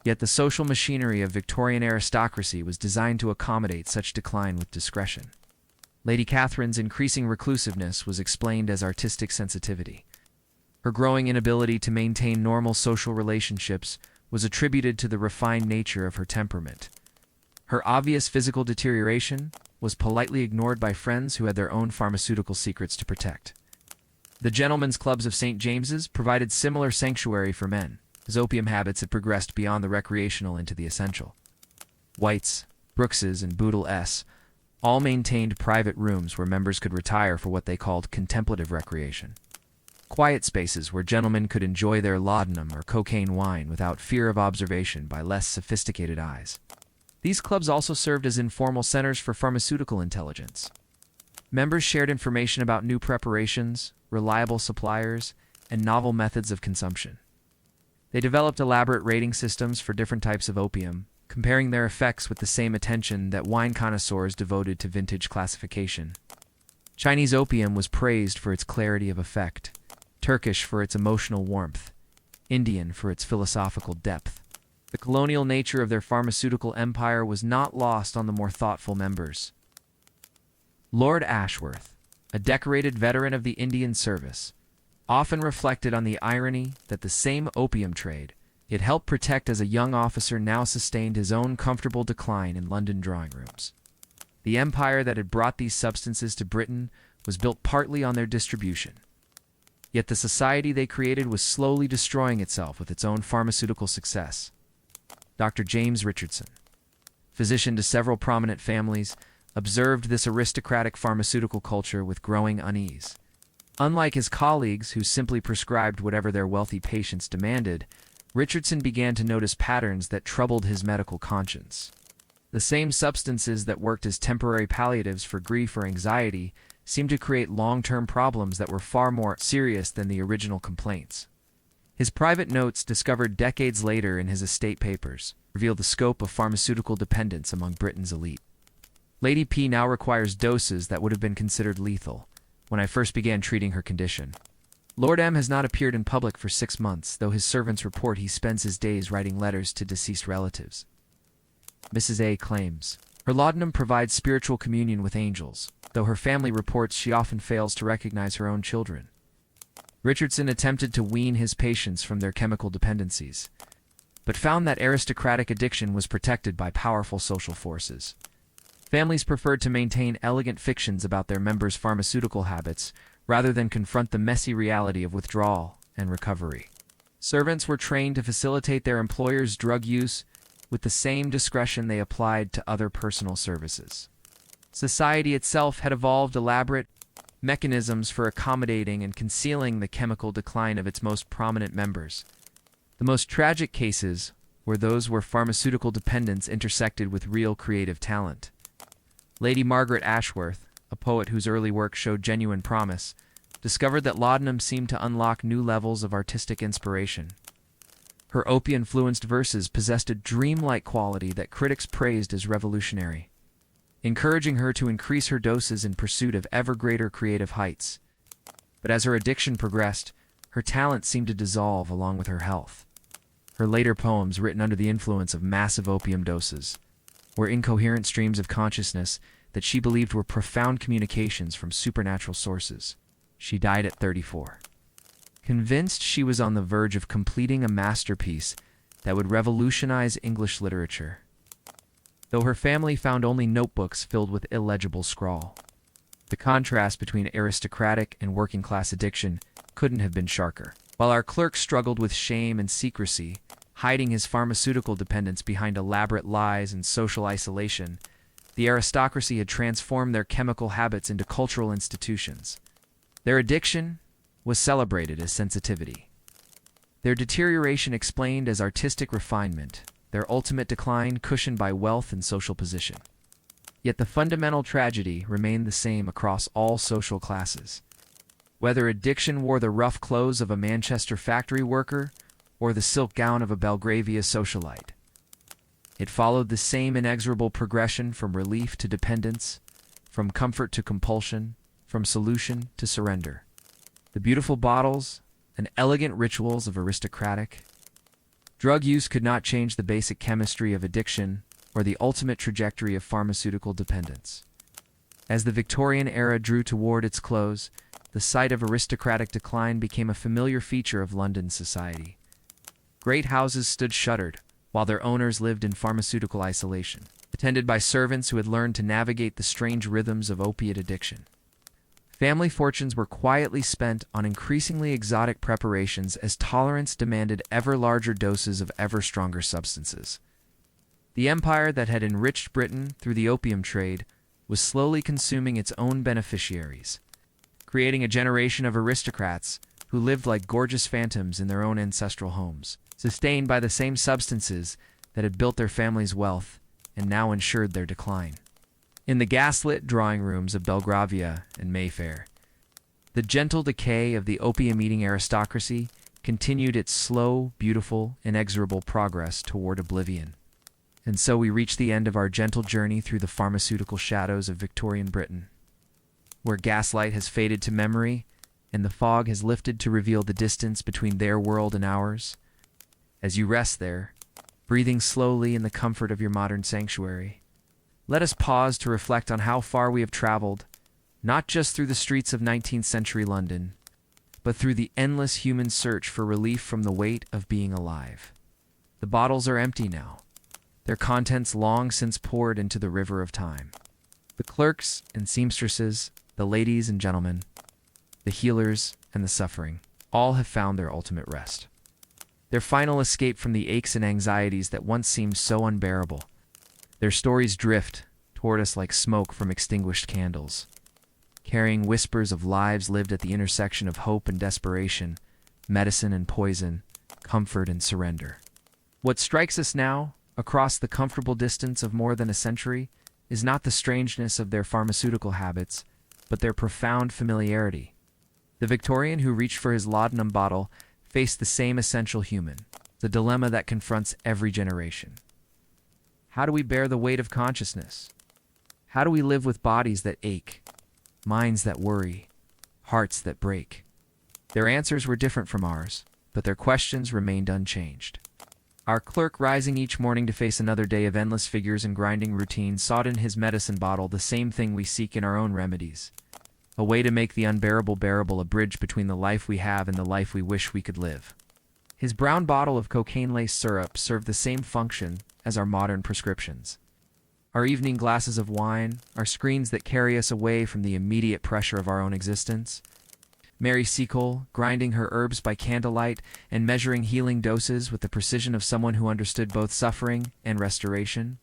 Yet the social machinery of Victorian aristocracy was designed to accommodate such decline with discretion. Lady Catherine's increasing reclusiveness was explained as artistic sensitivity. Her growing inability to maintain normal social relationships was attributed to the refined nature of her temperament. Her obvious physical deterioration was politely ignored by friends who had their own pharmaceutical secrets to protect. The gentlemen's clubs of St. James's provided similar sanctuary for men, as opium habits had progressed beyond the recreational into the essential. White's, Brooks's, and Boodle S. all maintained private rooms where members could retire for what they called contemplative recreation. Quiet spaces where gentlemen could enjoy their laudanum or cocaine wine without fear of observation by less sophisticated eyes. These clubs also served as informal centers for pharmaceutical intelligence. Members shared information about new preparations, reliable suppliers, and novel methods of consumption. They developed elaborate rating systems for different types of opium, comparing their effects with the same attention that wine connoisseurs devoted to vintage classification. Chinese opium was praised for its clarity of effect, Turkish for its emotional warmth, Indian for its philosophical depth. The colonial nature of their pharmaceutical empire was not lost on the more thoughtful members. Lord Ashworth, a decorated veteran of the Indian service, often reflected on the irony that the same opium trade it helped protect as a young officer now sustained his own comfortable decline in London drawing rooms. The empire that had brought these substances to Britain was built partly on their distribution. Yet the society they created was slowly destroying itself with its own pharmaceutical success. Dr. James Richardson, physician to several prominent families, observed this aristocratic pharmaceutical culture with growing unease. Unlike his colleagues who simply prescribed whatever their wealthy patients demanded, Richardson began to notice patterns that troubled his medical conscience. The same substances that worked as temporary palliatives for grief or anxiety seemed to create long-term problems that were far more serious than the original complaints. His private notes, discovered decades later in his estate papers, revealed the scope of pharmaceutical dependence among Britain's elite. Lady P now requires doses that would have been considered lethal when I first began treating her condition. Lord M has not appeared in public for 6 months, though his servants report he spends his days writing letters to deceased relatives. Mrs. A claims her laudanum provides spiritual communion with angels, though her family reports she often fails to recognize her own children. Richardson attempted to wean his patients from their chemical dependencies, but found that aristocratic addiction was protected by powerful social forces. Families preferred to maintain elegant fictions about their members' pharmaceutical habits rather than confront the messy reality of withdrawal and recovery. Servants were trained to facilitate their employers' drug use with the same discretion they applied to other personal services. Society itself had evolved elaborate mechanisms for accommodating and concealing the chemical decline of its most prominent members. The most tragic cases were those where pharmaceutical dependence intersected with real creative talent. Lady Margaret Ashworth, a poet whose early work showed genuine promise, discovered that laudanum seemed to unlock new levels of artistic inspiration. Her opium-influenced verses possessed a dreamlike quality that critics praised as revolutionary, encouraging her to increase her doses in pursuit of ever greater creative heights. But as her addiction progressed, her talent seemed to dissolve along with her health. Her later poems, written under the influence of massive opium doses, were incoherent streams of consciousness that she believed were profound communications from supernatural sources. She died at 34. Convinced she was on the verge of completing a masterpiece that would revolutionize English literature, though her family found only notebooks filled with illegible scrawl. The contrast between aristocratic and working-class addiction couldn't have been sharper. While our clerk struggled with shame and secrecy, hiding his pharmaceutical dependence behind elaborate lies and social isolation, the aristocracy had transformed their chemical habits into cultural institutions. Their addiction was celebrated as sensitivity, their deterioration explained as artistic refinement, their ultimate decline cushioned by wealth and social position. Yet the fundamental tragedy remained the same across all social classes. Whether addiction wore the rough clothes of a Manchester factory worker or the silk gown of a Belgravia socialite, it followed the same inexorable progression from relief to dependence, from comfort to compulsion, from solution to surrender. The beautiful bottles and elegant rituals of aristocratic drug use could not change the basic chemistry of addiction or the ultimate trajectory of pharmaceutical dependence. As the Victorian era drew toward its close, the sight of aristocratic decline became a familiar feature of London society. Great houses stood shuttered, while their owners lived in pharmaceutical isolation, attended by servants who had learned to navigate the strange rhythms of opiate addiction. Family fortunes were quietly spent on increasingly exotic preparations as tolerance demanded ever larger doses of ever stronger substances. The empire that had enriched Britain through the opium trade was slowly consuming its own beneficiaries, creating a generation of aristocrats who lived like gorgeous phantoms in their own ancestral homes, sustained by the same substances that had built their family's wealth and now ensured their decline. In the gaslit drawing rooms of Belgravia and Mayfair, the gentle decay of the opium-eating aristocracy continued its slow, beautiful, inexorable progress toward oblivion. And so we reach the end of our gentle journey through the pharmaceutical shadows of Victorian Britain, where gaslight has faded to memory and the fog has lifted to reveal the distance between their world and ours. As you rest there, breathing slowly in the comfort of your modern sanctuary, let us pause to reflect on how far we have traveled not just through the streets of 19th century London, but through the endless human search for relief from the weight of being alive. The bottles are empty now, their contents long since poured into the river of time. The clerks and seamstresses, the ladies and gentlemen, the healers and the suffering, all have found their ultimate rest. Their final escape from the aches and anxieties that once seemed so unbearable. Their stories drift toward us like smoke from extinguished candles, carrying whispers of lives lived at the intersection of hope and desperation, medicine and poison, comfort and surrender. What strikes us now, across the comfortable distance of more than a century, is not the strangeness of their pharmaceutical habits, but their profound familiarity. The Victorian who reached for his laudanum bottle faced the same essential human, the dilemma that confronts every generation. How do we bear the weight of consciousness? How do we live with bodies that ache, minds that worry, hearts that break? Their answers were different from ours, but their questions remained unchanged. Our clerk, rising each morning to face another day of endless figures and grinding routine, sought in his medicine bottle the same thing we seek in our own remedies: a way to make the unbearable bearable, a bridge between the life we have and the life we wish we could live. His brown bottle of cocaine-laced syrup served the same function as our modern prescriptions. Our evening glasses of wine, our screens that carry us away from the immediate pressure of our own existence. Mary Seacole, grinding her herbs by candlelight and measuring healing doses with the precision of someone who understood both suffering and restoration,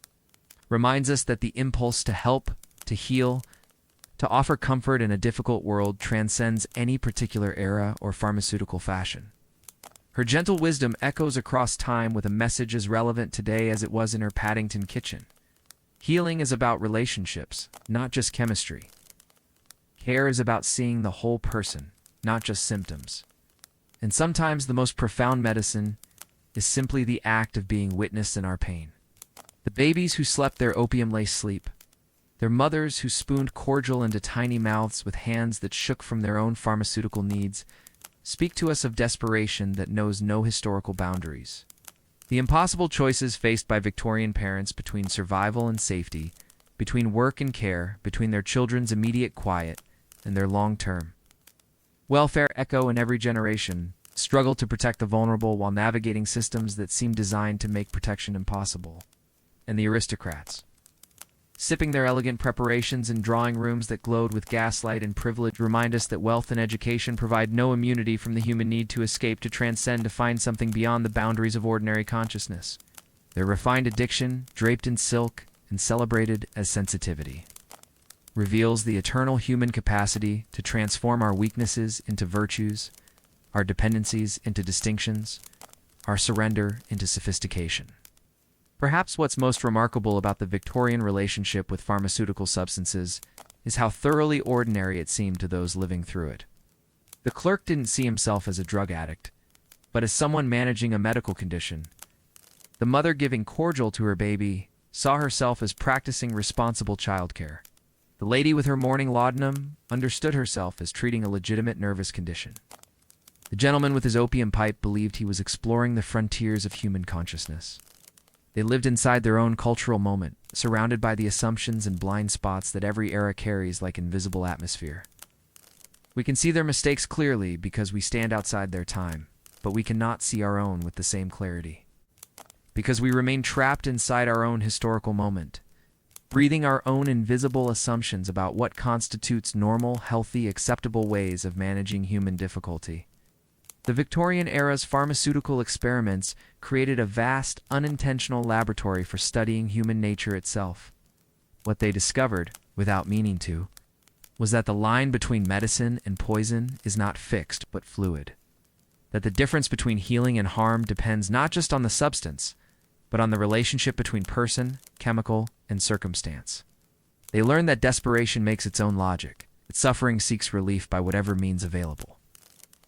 reminds us that the impulse to help, to heal, to offer comfort in a difficult world transcends any particular era or pharmaceutical fashion. Her gentle wisdom echoes across time with a message as relevant today as it was in her Paddington kitchen. Healing is about relationships, not just chemistry. Care is about seeing the whole person, not just symptoms. And sometimes the most profound medicine is simply the act of being witnessed in our pain. The babies who slept their opium-laced sleep, their mothers who spooned cordial into tiny mouths with hands that shook from their own pharmaceutical needs, speak to us of desperation that knows no historical boundaries. The impossible choices faced by Victorian parents between survival and safety, between work and care, between their children's immediate quiet and their long-term welfare echo in every generation, struggle to protect the vulnerable while navigating systems that seem designed to make protection impossible. And the aristocrats, sipping their elegant preparations in drawing rooms that glowed with gaslight and privilege, remind us that wealth and education provide no immunity from the human need to escape, to transcend, to find something beyond the boundaries of ordinary consciousness. Their refined addiction, draped in silk and celebrated as sensitivity, reveals the eternal human capacity to transform our weaknesses into virtues, our dependencies into distinctions, our surrender into sophistication. Perhaps what's most remarkable about the Victorian relationship with pharmaceutical substances is how thoroughly ordinary it seemed to those living through it. The clerk didn't see himself as a drug addict, but as someone managing a medical condition. The mother giving cordial to her baby saw herself as practicing responsible childcare. The lady with her morning laudanum understood herself as treating a legitimate nervous condition. The gentleman with his opium pipe believed he was exploring the frontiers of human consciousness. They lived inside their own cultural moment, surrounded by the assumptions and blind spots that every era carries like invisible atmosphere. We can see their mistakes clearly because we stand outside their time, but we cannot see our own with the same clarity. Because we remain trapped inside our own historical moment, breathing our own invisible assumptions about what constitutes normal, healthy, acceptable ways of managing human difficulty. The Victorian era's pharmaceutical experiments created a vast, unintentional laboratory for studying human nature itself. What they discovered, without meaning to, was that the line between medicine and poison is not fixed but fluid. That the difference between healing and harm depends not just on the substance, but on the relationship between person, chemical, and circumstance. They learned that desperation makes its own logic, that suffering seeks relief by whatever means available,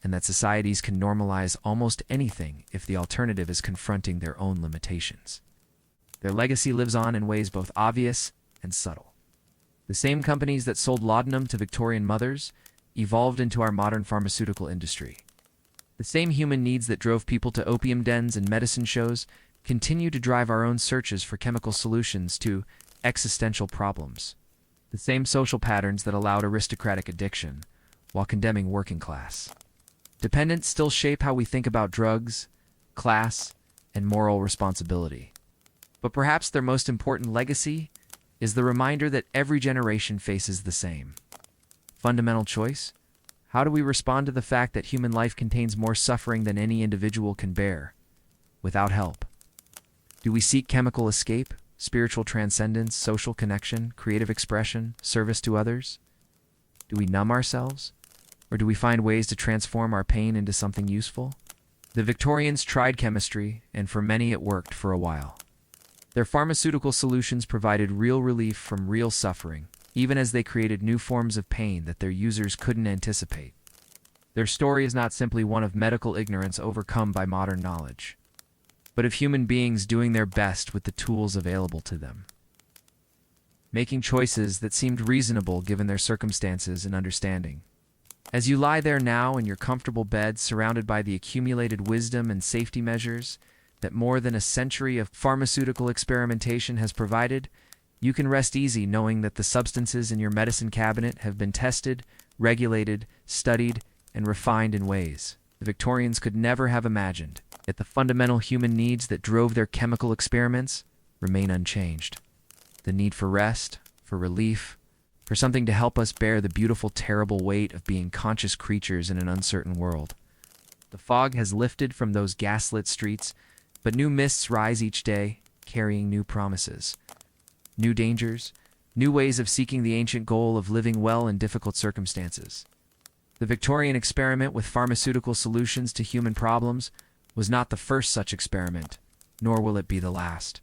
and that societies can normalize almost anything if the alternative is confronting their own limitations. Their legacy lives on in ways both obvious and subtle. The same companies that sold laudanum to Victorian mothers evolved into our modern pharmaceutical industry. The same human needs that drove people to opium dens and medicine shows continue to drive our own searches for chemical solutions to existential problems. the same social patterns that allowed aristocratic addiction, while condemning working class. Dependence still shape how we think about drugs, class, and moral responsibility. But perhaps their most important legacy is the reminder that every generation faces the same fundamental choice. How do we respond to the fact that human life contains more suffering than any individual can bear, without help? Do we seek chemical escape, spiritual transcendence, social connection, creative expression, service to others? Do we numb ourselves? Or do we find ways to transform our pain into something useful? The Victorians tried chemistry, and for many it worked for a while. Their pharmaceutical solutions provided real relief from real suffering, even as they created new forms of pain that their users couldn't anticipate. Their story is not simply one of medical ignorance overcome by modern knowledge, but of human beings doing their best with the tools available to them, making choices that seemed reasonable given their circumstances and understanding. As you lie there now in your comfortable bed, surrounded by the accumulated wisdom and safety measures that more than a century of pharmaceutical experimentation has provided, you can rest easy knowing that the substances in your medicine cabinet have been tested, regulated, studied, and refined in ways the Victorians could never have imagined, yet the fundamental human needs that drove their chemical experiments remain unchanged. The need for rest, for relief, for something to help us bear the beautiful, terrible weight of being conscious creatures in an uncertain world. The fog has lifted from those gaslit streets, but new mists rise each day, carrying new promises. New dangers, new ways of seeking the ancient goal of living well in difficult circumstances. The Victorian experiment with pharmaceutical solutions to human problems was not the first such experiment, nor will it be the last.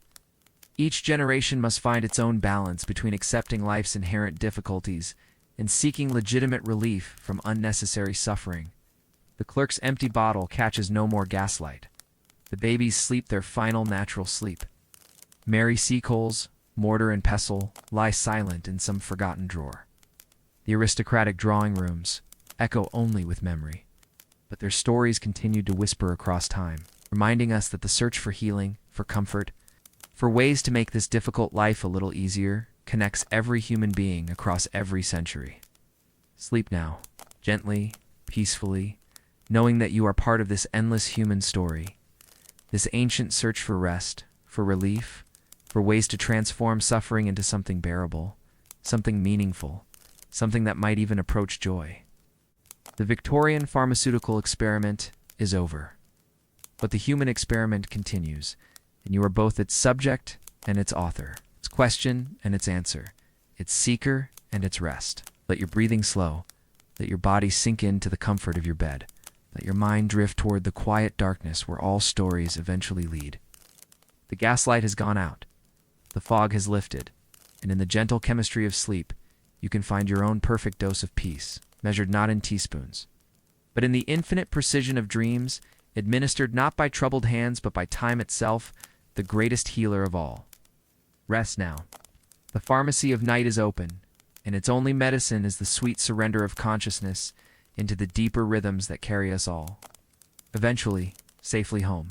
Each generation must find its own balance between accepting life's inherent difficulties and seeking legitimate relief from unnecessary suffering. The clerk's empty bottle catches no more gaslight. The babies sleep their final natural sleep. Mary Seacole's mortar and pestle lie silent in some forgotten drawer. The aristocratic drawing rooms echo only with memory, but their stories continue to whisper across time, reminding us that the search for healing, for comfort, for ways to make this difficult life a little easier connects every human being across every century. Sleep now, gently, peacefully, knowing that you are part of this endless human story, this ancient search for rest, for relief, for ways to transform suffering into something bearable, something meaningful, something that might even approach joy. The Victorian pharmaceutical experiment is over, but the human experiment continues, and you are both its subject and its author, its question and its answer, its seeker and its rest. Let your breathing slow, let your body sink into the comfort of your bed, let your mind drift toward the quiet darkness where all stories eventually lead. The gaslight has gone out. The fog has lifted, and in the gentle chemistry of sleep, you can find your own perfect dose of peace, measured not in teaspoons, but in the infinite precision of dreams, administered not by troubled hands but by time itself, the greatest healer of all. Rest now. The pharmacy of night is open, and its only medicine is the sweet surrender of consciousness into the deeper rhythms that carry us all, eventually, safely home.